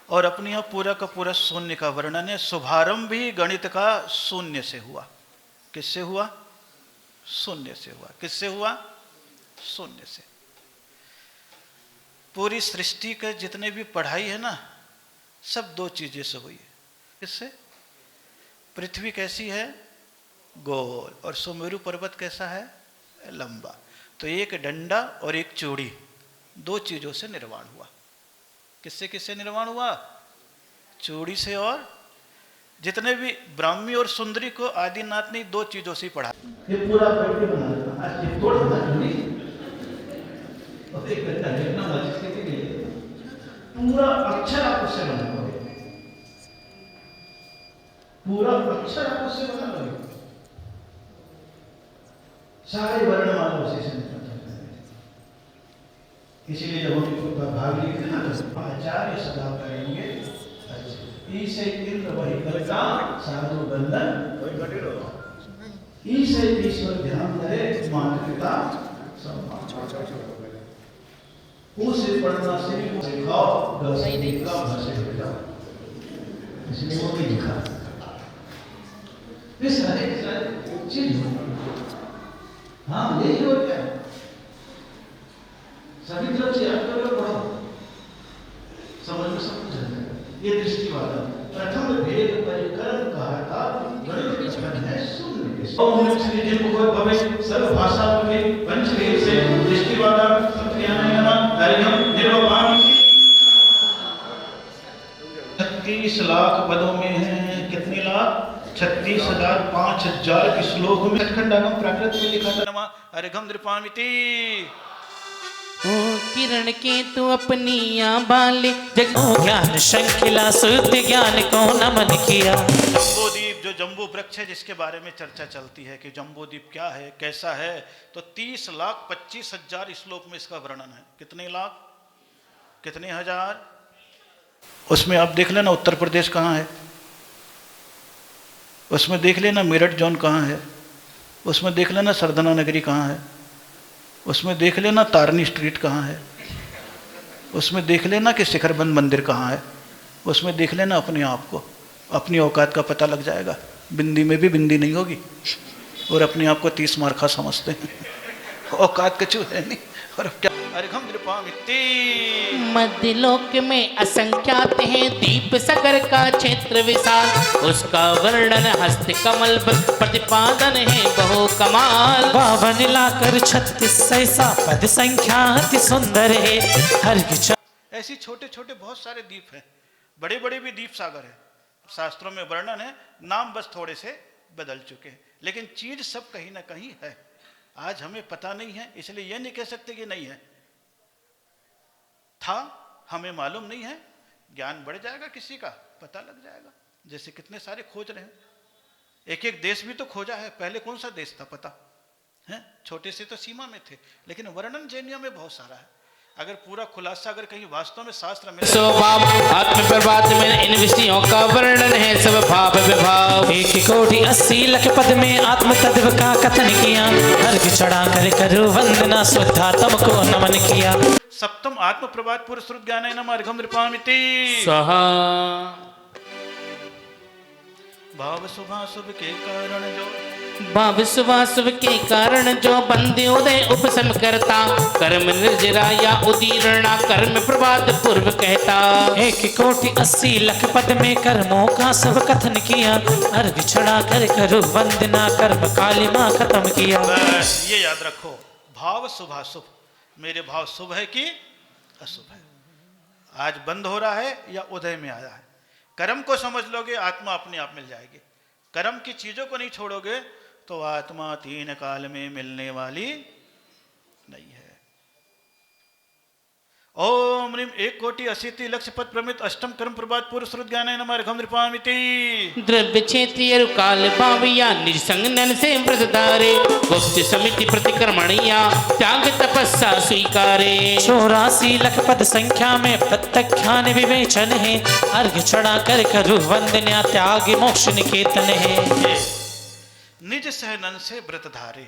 और अपने यहाँ पूरा का पूरा शून्य का वर्णन है। शुभारंभ भी गणित का शून्य से हुआ। किससे हुआ? शून्य से हुआ। किससे हुआ? शून्य से। पूरी सृष्टि के जितने भी पढ़ाई है ना, सब दो चीजें से हुई है। किससे? पृथ्वी कैसी है? गोल। और सुमेरु पर्वत कैसा है? लंबा। तो एक डंडा और एक चूड़ी, दो चीजों से निर्माण हुआ। किससे किससे निर्माण हुआ? चूड़ी से। और जितने भी ब्राह्मी और सुंदरी को आदिनाथ ने दो चीजों से पढ़ा। ये पूरा पृथ्वी बना आज ये तोड़ था चूड़ी और एक डंडा देखना मस्जिद के लिए पूरा अक्षर आप उससे बना लोगे। पूरा अक्षर आप उससे बना लोगे। सारे वर्णमाला उसी से निकलते हैं। इसीलिए जब हम भाग लिखते हैं तो आचार्य सदा करेंगे ई से इंद्र वही करता साधु बंधन ई से ईश्वर ध्यान करे माता पिता सम्मान। ऊ से पढ़ना सिखाओ ग से लिखा भ से बताओ। इसलिए वो भी लिखा। ये सारे चीज हाँ यही हो क्या सभी तरफ से आप लोग पढ़ो समझ में सब कुछ आता है। ये दृष्टिवाद प्रथम भेद परिकरण कहा था गणित कथन है शून्य के जिनको भवे सर्व भाषा के पंचभेद से दृष्टिवाद सत्यानयन हरियम निर्वाण 36 लाख पदों में है। कितने लाख? 36,000 के श्लोक में खंडागम प्राकृत में लिखा था नमा अर्घम नृपामिति। किरण के तू अपनी बाले जगो ज्ञान शंखिला शुद्ध ज्ञान को नमन किया। जम्बूद्वीप जो जम्बू वृक्ष है जिसके बारे में चर्चा चलती है कि जम्बूद्वीप क्या है कैसा है, तो 30,25,000 श्लोक में इसका वर्णन है। कितने लाख? कितने हजार? उसमें आप देख लेना उत्तर प्रदेश कहाँ है, उसमें देख लेना मेरठ जोन कहाँ है, उसमें देख लेना सरदना नगरी कहाँ है, उसमें देख लेना तारनी स्ट्रीट कहाँ है, उसमें देख लेना कि शिखरबंद मंदिर कहाँ है, उसमें देख लेना अपने आप को, अपनी औकात का पता लग जाएगा। बिंदी में भी बिंदी नहीं होगी, और अपने आप को 30 मार्खा समझते हैं, औकात कछु है नहीं। और अब क्या, अर्घम नृपामिति। मध्यलोक में असंख्यात हैं दीप सागर का क्षेत्र विशाल, उसका वर्णन हस्त कमल प्रतिपादन है बहु कमाल। 52 लाकर 36 सहसा पद संख्या अति सुंदर है। अर्घ ऐसी छोटे छोटे बहुत सारे द्वीप हैं, बड़े बड़े भी द्वीप सागर है, शास्त्रों में वर्णन है, नाम बस थोड़े से बदल चुके हैं, लेकिन चीज सब कहीं ना कहीं है। आज हमें पता नहीं है, इसलिए यह नहीं कह सकते कि नहीं है, था हमें मालूम नहीं है। ज्ञान बढ़ जाएगा, किसी का पता लग जाएगा। जैसे कितने सारे खोज रहे हैं, एक एक देश भी तो खोजा है। पहले कौन सा देश था पता है? छोटे से तो सीमा में थे, लेकिन वर्णन जैनियों में बहुत सारा है। अगर पूरा खुलासा अगर कहीं वास्तव में शास्त्र में स्वभाव आत्म प्रभात में इन विषयों का वर्णन है सब भाव विभाव। 1 कोटि 80 लाख पद में आत्म तत्व का कथन किया। अर्घ चढ़ा कर करो वंदना श्रद्धा तुमको नमन किया। सप्तम आत्म प्रभात पुरुष श्रुत ज्ञान नम अर्घम नृपामिति। स्वाहा। भाव शुभ शुभ के कारण जो, भाव शुभाशुभ के कारण जो बंध्योदय उपशम करता, कर्म निर्जरा या उदीर्णा कर्म प्रभात पूर्व कहता। 1 कोटि 80 लाख पद में कर्मों का सब कथन किया। अर्घ चढ़ा कर करो वंदना कर्म कालिमा खत्म किया। बस ये याद रखो, भाव शुभाशुभ, मेरे भाव शुभ है कि अशुभ है, आज बंद हो रहा है या उदय में आया है। कर्म को समझ लोगे, आत्मा अपने आप मिल जाएगी। कर्म की चीजों को नहीं छोड़ोगे तो आत्मा 3 काल में मिलने वाली नहीं है। ओम ह्रीम 1 कोटि 80 लक्ष पद प्रमित अष्टम कर्म प्रभात पूर्व श्रुत ज्ञान नम अर्घम नृपामिति। द्रव्य क्षेत्रीय काल भाविया निसंगन से व्रत धारे, गुप्त समिति प्रतिक्रमणिया त्याग तपस्या स्वीकारे। 84 लाख पद संख्या में प्रत्यख्यान विवेचन है। अर्घ चढ़ा कर करो वंदना त्याग मोक्ष निकेतन है। निज सहनन से व्रत धारे,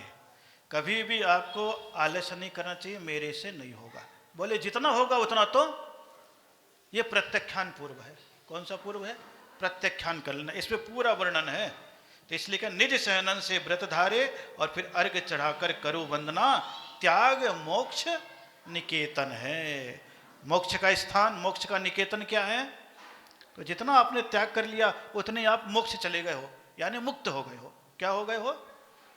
कभी भी आपको आलस्य नहीं करना चाहिए, मेरे से नहीं होगा। बोले जितना होगा उतना तो, ये प्रत्यख्यान पूर्व है। कौन सा पूर्व है? प्रत्यख्यान कर लेना, इसमें पूरा वर्णन है। तो इसलिए क्या, निज सहनन से व्रत धारे और फिर अर्घ चढ़ाकर करो वंदना त्याग मोक्ष निकेतन है। मोक्ष का स्थान, मोक्ष का निकेतन क्या है? तो जितना आपने त्याग कर लिया उतने आप मोक्ष चले गए हो, यानी मुक्त हो गए हो। क्या हो गए हो?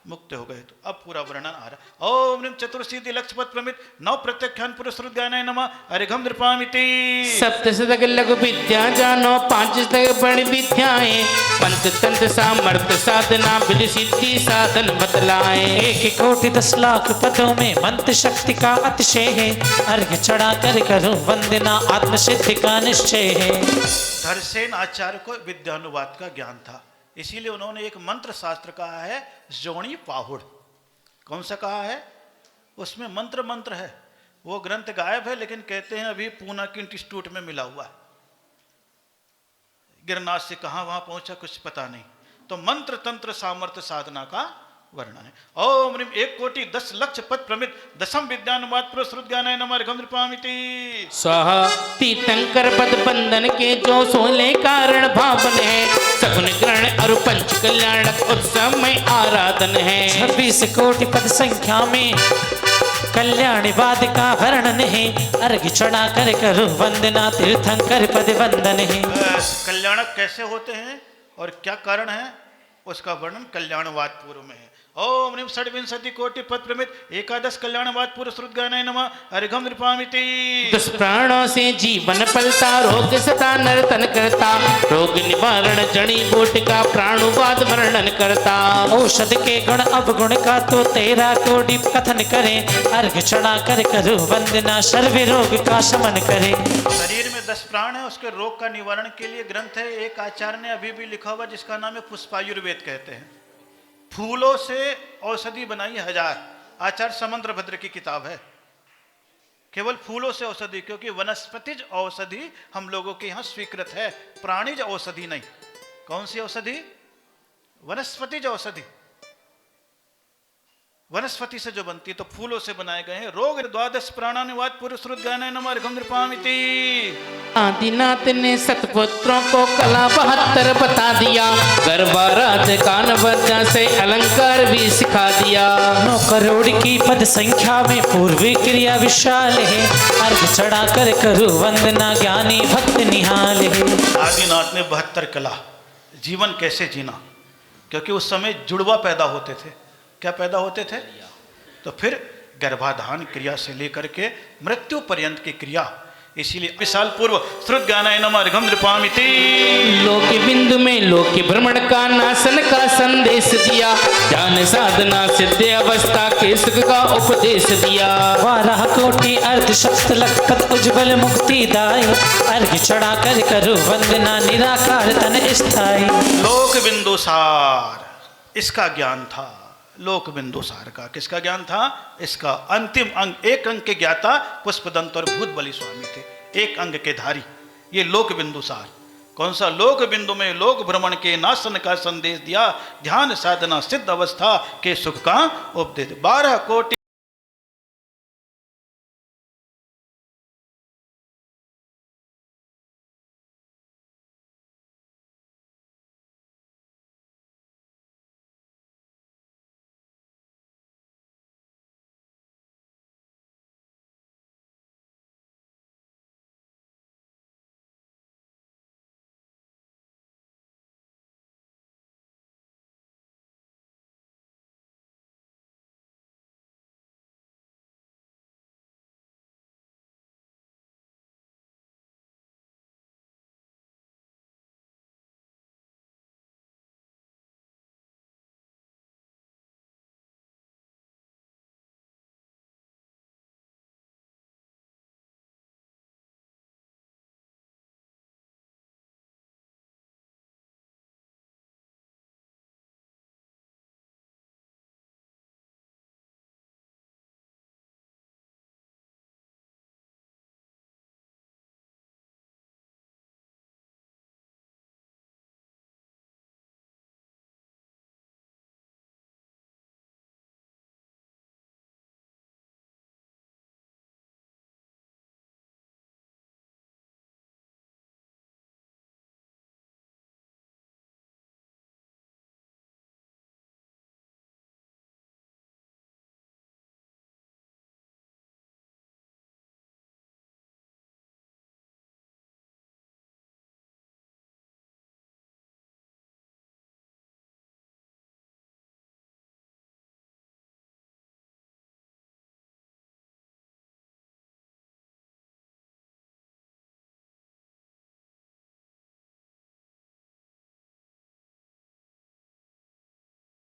मुक्त हो गए। तो अब पूरा वर्णन आ रहा। ओम ह्रीम चतुर्सीति लक्ष पद प्रमित 9 प्रत्यख्यान पुरुष श्रुत ज्ञानाय नमः अर्घम नृपामिति। सप्त शतक लघु विद्या जानो, 5 शतक बड़ी विद्याएं, पंच तंत्र सामर्थ्य साधना विधि सिद्धि साधन बतलाए। 1 कोटि 10 लाख पदों में मंत्र शक्ति का अतिशय है। अर्घ चढ़ा कर करो वंदना आत्म सिद्धि का निश्चय है। धरसेन आचार्य को विद्यानुवाद का ज्ञान था, इसीलिए उन्होंने एक मंत्र शास्त्र कहा है जोणी पाहुड़। कौन सा कहा है? उसमें मंत्र मंत्र है। वो ग्रंथ गायब है, लेकिन कहते हैं अभी पूना के इंस्टीट्यूट में मिला हुआ है। गिरनाथ से कहाँ वहां पहुंचा कुछ पता नहीं। तो मंत्र तंत्र सामर्थ्य साधना का वर्णन है। ओम ह्रीम 1 कोटि 10 लक्ष पद प्रमित दशम विद्यानुवाद पुरुष ज्ञानाय नमः अर्घम नृपामिति। स्वाहा। तीर्थंकर पद बंधन के जो 16 कारण भावन है, सगुन ग्रहण और पंच कल्याणक उत्सव में आराधन है। 26 कोटि पद संख्या में कल्याणवाद का वर्णन है। अर्घ चढ़ा कर करो वंदना तीर्थंकर पद वंदन है। कल्याणक कैसे होते हैं और क्या कारण है, उसका वर्णन कल्याणवाद पूर्व में है। ओम ह्रीम 6 कोटि पद प्रमित 11 कल्याणवाद पूर्व श्रुत ज्ञानाय नमः अर्घम नृपामिति। दुष्प्राणों से जीवन पलता, रोग सता नर्तन करता, रोग निवारण जड़ी बूट का प्राणुवाद वर्णन करता। औषध के गुण अवगुण का तो 13 कोटि कथन करे। अर्घ चढ़ा कर करो वंदना सर्व रोग का शमन करे। शरीर में 10 प्राण है, उसके रोग का निवारण के लिए ग्रंथ है, एक आचार्य ने अभी भी लिखा हुआ जिसका नाम है पुष्पायुर्वेद कहते हैं। फूलों से औषधि बनाई 1000। आचार्य समंद्र भद्र की किताब है, केवल फूलों से औषधि, क्योंकि वनस्पतिज औषधि हम लोगों के यहाँ स्वीकृत है, प्राणिज औषधि नहीं। कौन सी औषधि? वनस्पतिज औषधि। वनस्पति से जो बनती है, तो फूलों से बनाए गए हैं। रोग द्वादश प्राणानुवाद पुरुष गाने नमः नृपामिति। आदिनाथ ने सतपुत्रों को कला 72 बता दिया, गर्भराज कान वज्जा से अलंकार भी सिखा दिया। 9 करोड़ की पद संख्या में पूर्वी क्रिया विशाल है, अर्घ चढ़ा कर करूँ वंदना ज्ञानी भक्त निहाल है। आदिनाथ ने 72 कला, जीवन कैसे जीना, क्योंकि उस समय जुड़वा पैदा होते थे। क्या पैदा होते थे? तो फिर गर्भाधान क्रिया से लेकर के मृत्यु पर्यंत की क्रिया, इसीलिए विशाल पूर्व श्रुत गानाय नमः अर्घम नृपामिति। लोक बिंदु में लोक भ्रमण का नाशन का संदेश दिया, ध्यान साधना सिद्ध अवस्था के सुख का उपदेश दिया। 12 कोटि अर्ध शस्त्र लखपत उज्ज्वल मुक्तिदायी, अर्घ चढ़ा कर करूँ वंदना निराकार तन स्थायी। लोक बिंदुसार इसका ज्ञान था, लोक बिंदुसार का किसका ज्ञान था? इसका अंतिम अंग, एक अंग के ज्ञाता पुष्पदंत और भूत बलि स्वामी थे, एक अंग के धारी। ये लोक बिंदुसार कौन सा? लोक बिंदु में लोक भ्रमण के नाशन का संदेश दिया, ध्यान साधना सिद्ध अवस्था के सुख का उपदेश। 12 कोटि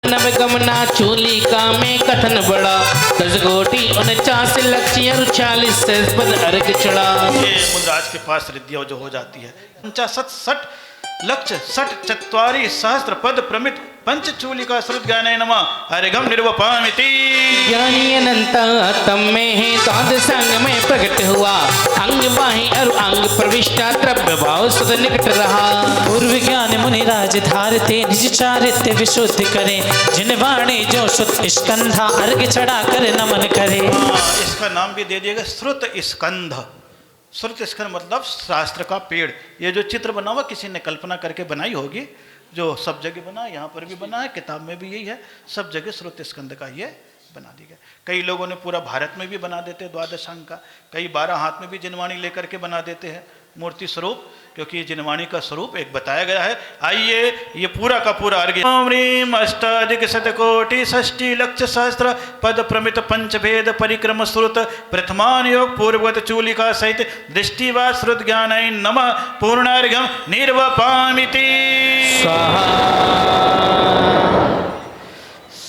नव गमना चूलिका में कथन बड़ा, 10 कोटि 49 लक्ष्य 46 से पद अर्घ चढ़ा। ये मुद्राज के पास रिद्धियां जो हो जाती है, 50 60 लक्ष्य 60 चत्वारी सहस्त्र पद प्रमित पंचचूलिका श्रुत गाने नमः अर्घम निर्वपामिति। ज्ञानी अनंत तम में है ताद संग में प्रकट हुआ, अंग बाहि और अंग प्रविष्टा द्रव्य भाव सद निकट रहा। पूर्व ज्ञान मुनि राज धारते निज चारित्य विशुद्ध करे, जिन वाणी जो शुद्ध स्कंधा अर्घ चढ़ा कर नमन करे। इसका नाम भी दे दिएगा श्रुत स्कंध। श्रुत स्कंध मतलब शास्त्र का पेड़। ये जो चित्र बना हुआ किसी ने कल्पना करके बनाई होगी, जो सब जगह बना है, यहाँ पर भी बना है, किताब में भी यही है, सब जगह श्रुत स्कंद का ये बना दी गया। कई लोगों ने पूरा भारत में भी बना देते हैं द्वादश अंग का, कई 12 हाथ में भी जिनवाणी लेकर के बना देते हैं मूर्ति स्वरूप, क्योंकि ये जिनवाणी का स्वरूप एक बताया गया है। आइए ये पूरा का पूरा अर्घ्य। ओम ह्रीम अष्टाधिक शतकोटि षष्टि लक्ष्य सहस्त्र पद प्रमित पंचभेद परिक्रम श्रुत प्रथमान योग पूर्वगत चूलिका सहित दृष्टिवा श्रुत ज्ञानाय नमः पूर्णार्घ्यम निर्वपामिति।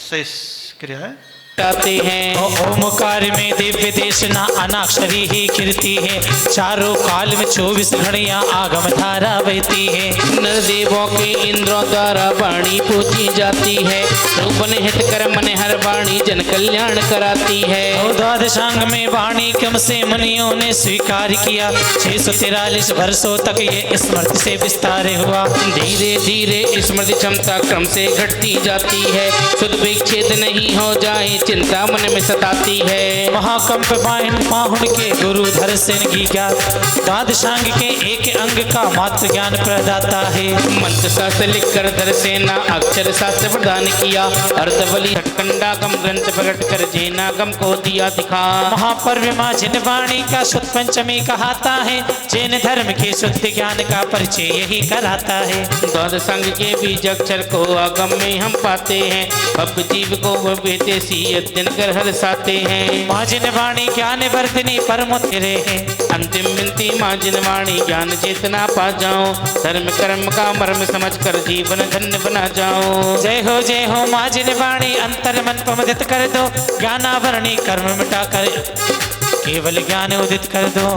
शेष क्रिया है जाते हैं। ओमकार में दिव्य देशना अनाक्षरी ही कीर्ति है, चारों काल में 24 घड़ियां आगम धारा बहती है। नरदेवों के इंद्रों द्वारा वाणी पूजी जाती है, रूपन हित कर मन हर वाणी जन कल्याण कराती है। द्वादशांग में वाणी क्रम से मुनियों ने स्वीकार किया, 643 वर्षों तक ये स्मृति से विस्तार हुआ। धीरे धीरे स्मृति क्षमता क्रम से घटती जाती है, शुद्ध विच्छेद नहीं हो जाए चिंता मन में सताती है। महाकंप बाइन पाहुन के गुरुधर सेन की ज्ञात, द्वादशांग के एक अंग का मात्र ज्ञान प्रदाता है। मंत्र शास्त्र लिख कर धर सेना अक्षर शास्त्र प्रदान किया, अर्धबली खंडागम ग्रंथ प्रकट कर जैनागम को दिया दिखा। महापर्व माँ जिन वाणी का शुद्ध पंचमी कहता है, जैन धर्म के शुद्ध ज्ञान का परिचय यही कराता है। द्वादशांग के बीज अक्षर को आगम में हम पाते हैं, अब जीव को वह बेते सी दिन कर हर्षाते हैं। माँ जिन वाणी ज्ञान वर्धिनी परम तेरे है, अंतिम विनती माँ जिन वाणी ज्ञान चेतना पा जाओ, धर्म कर्म का मर्म समझ कर जीवन धन्य बना जाओ। जय हो माँ जिन वाणी अंतर मन पमदित कर दो, ज्ञानावरणी कर्म मिटा कर केवल ज्ञान उदित कर दो।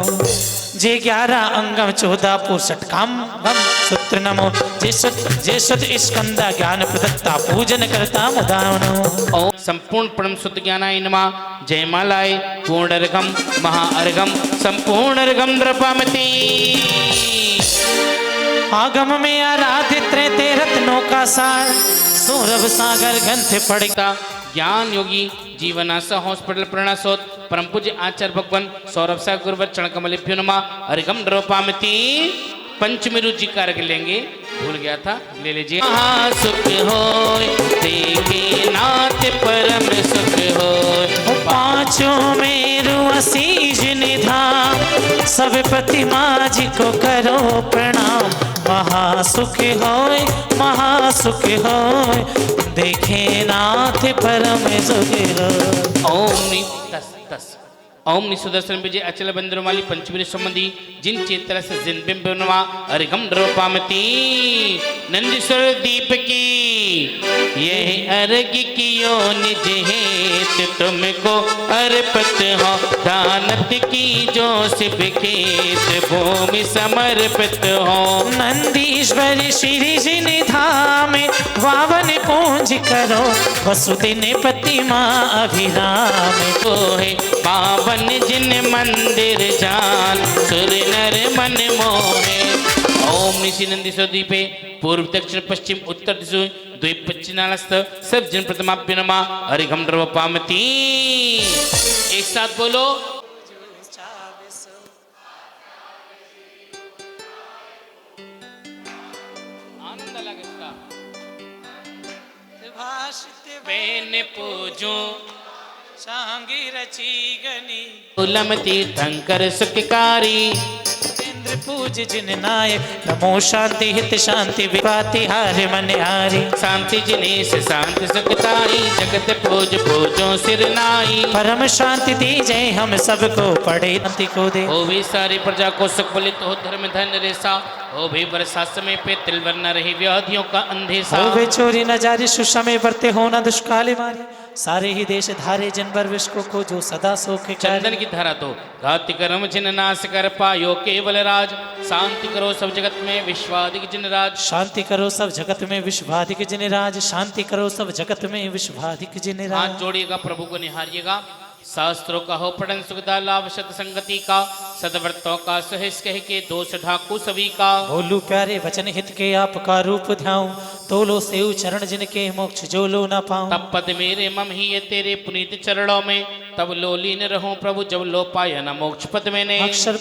जे 11 अंगम 14 पुरुषट काम गम सूत्र नमो, जे शुद्ध स्कंदा ज्ञान प्रदत्ता पूजन करता मुदानो। ओम संपूर्ण परम शुद्ध ज्ञानाय नमः। जय मालाय पूर्ण अर्घम महाअर्घम संपूर्ण अर्घम द्रपामति। आगम में आराध्य त्रैते रत्नों का सार, सौरभ सागर ग्रंथ पढ़ता। ज्ञान योगी जीवनाशा हॉस्पिटल प्रणासोत परम पूज्य आचार्य भगवान सौरभ सा गुरुवर चरण कमलेभ्यो नमः। अर्घम द्रपामति। पंचमी रुचि कारक लेंगे, भूल गया था, ले लीजिए। महासुख होय देखे नाथ परम सुख होय। पांचों मेरु असीज निधाम, सब प्रतिमा जी को करो प्रणाम। महासुख होय देखे नाथ परम सुख होय। ओम निसुदर्शन विजय अचल बंदरमाली पंचमी संबंधी जिन चेतरा से जिन बिंब बनवा अर्घम द्रौपामती। नंदीश्वर दीप की यह अर्घ कियो निज हेत, तुमको अर्पित हो दानत की जो सिभ खेत, भूमि समर्पित हो। नंदीश्वर श्री जिन धाम, वावन पूंज करो वसुदिन प्रतिमा अभिराम। तो है पावन जिन मंदिर जान, सुर नर मन मोहे। ओम निशि नंदीश्वर द्वीपे पूर्व दक्षिण पश्चिम उत्तर दिशो द्वीप पश्चिमानस्त सब जन प्रथमाभ्यो नमः। अर्घम द्रौपामती। एक साथ बोलो। आनंद लगेगा। बेन पूजो सांगी रची गनी, उलम तीर्थंकर सुखकारी। इंद्र पूज जिन नायक, नमो शांति हित शांति विपाति हारे मन हारी। शांति जिनेश शांति सुखताई, जगत पूज पूजो सिर नाई। परम शांति दी जय हम सबको पढ़े अंति को दे। हो भी सारी प्रजा को सुख बलित हो धर्म धन रेसा, हो भी वर्षा समय पे तिलवर न रही व्याधियों का अंधेसा। हो वे चोरी न जारी सुषमे बरते हो न दुष्काले मारी, सारे ही देश धारे जनवर विश्व को जो सदा सोख चंदन की धारा तो घाति कर्म जिन नाश कर पायो केवल राज। शांति करो सब जगत में विश्वाधिक जिन राज। शांति करो सब जगत में विश्वाधिक जिन राज। शांति करो सब जगत में विश्वाधिक जिन राज। हाथ जोड़िएगा, प्रभु को निहारिएगा। शास्त्रों का हो पठन सुखदा लाभ सत संगति का, सदव्रतों का सहिष् कह के दोष ढाकू सभी का। बोलू प्यारे वचन हित के आपका रूप ध्याऊं, तोलो सेऊ चरण जिनके मोक्ष जो लो न पाऊं। तब पद मेरे मम ही ये तेरे पुनीत चरणों में, तब लो लीन रहूं प्रभु जब लो पाया न मोक्ष पद मैंने। अक्षर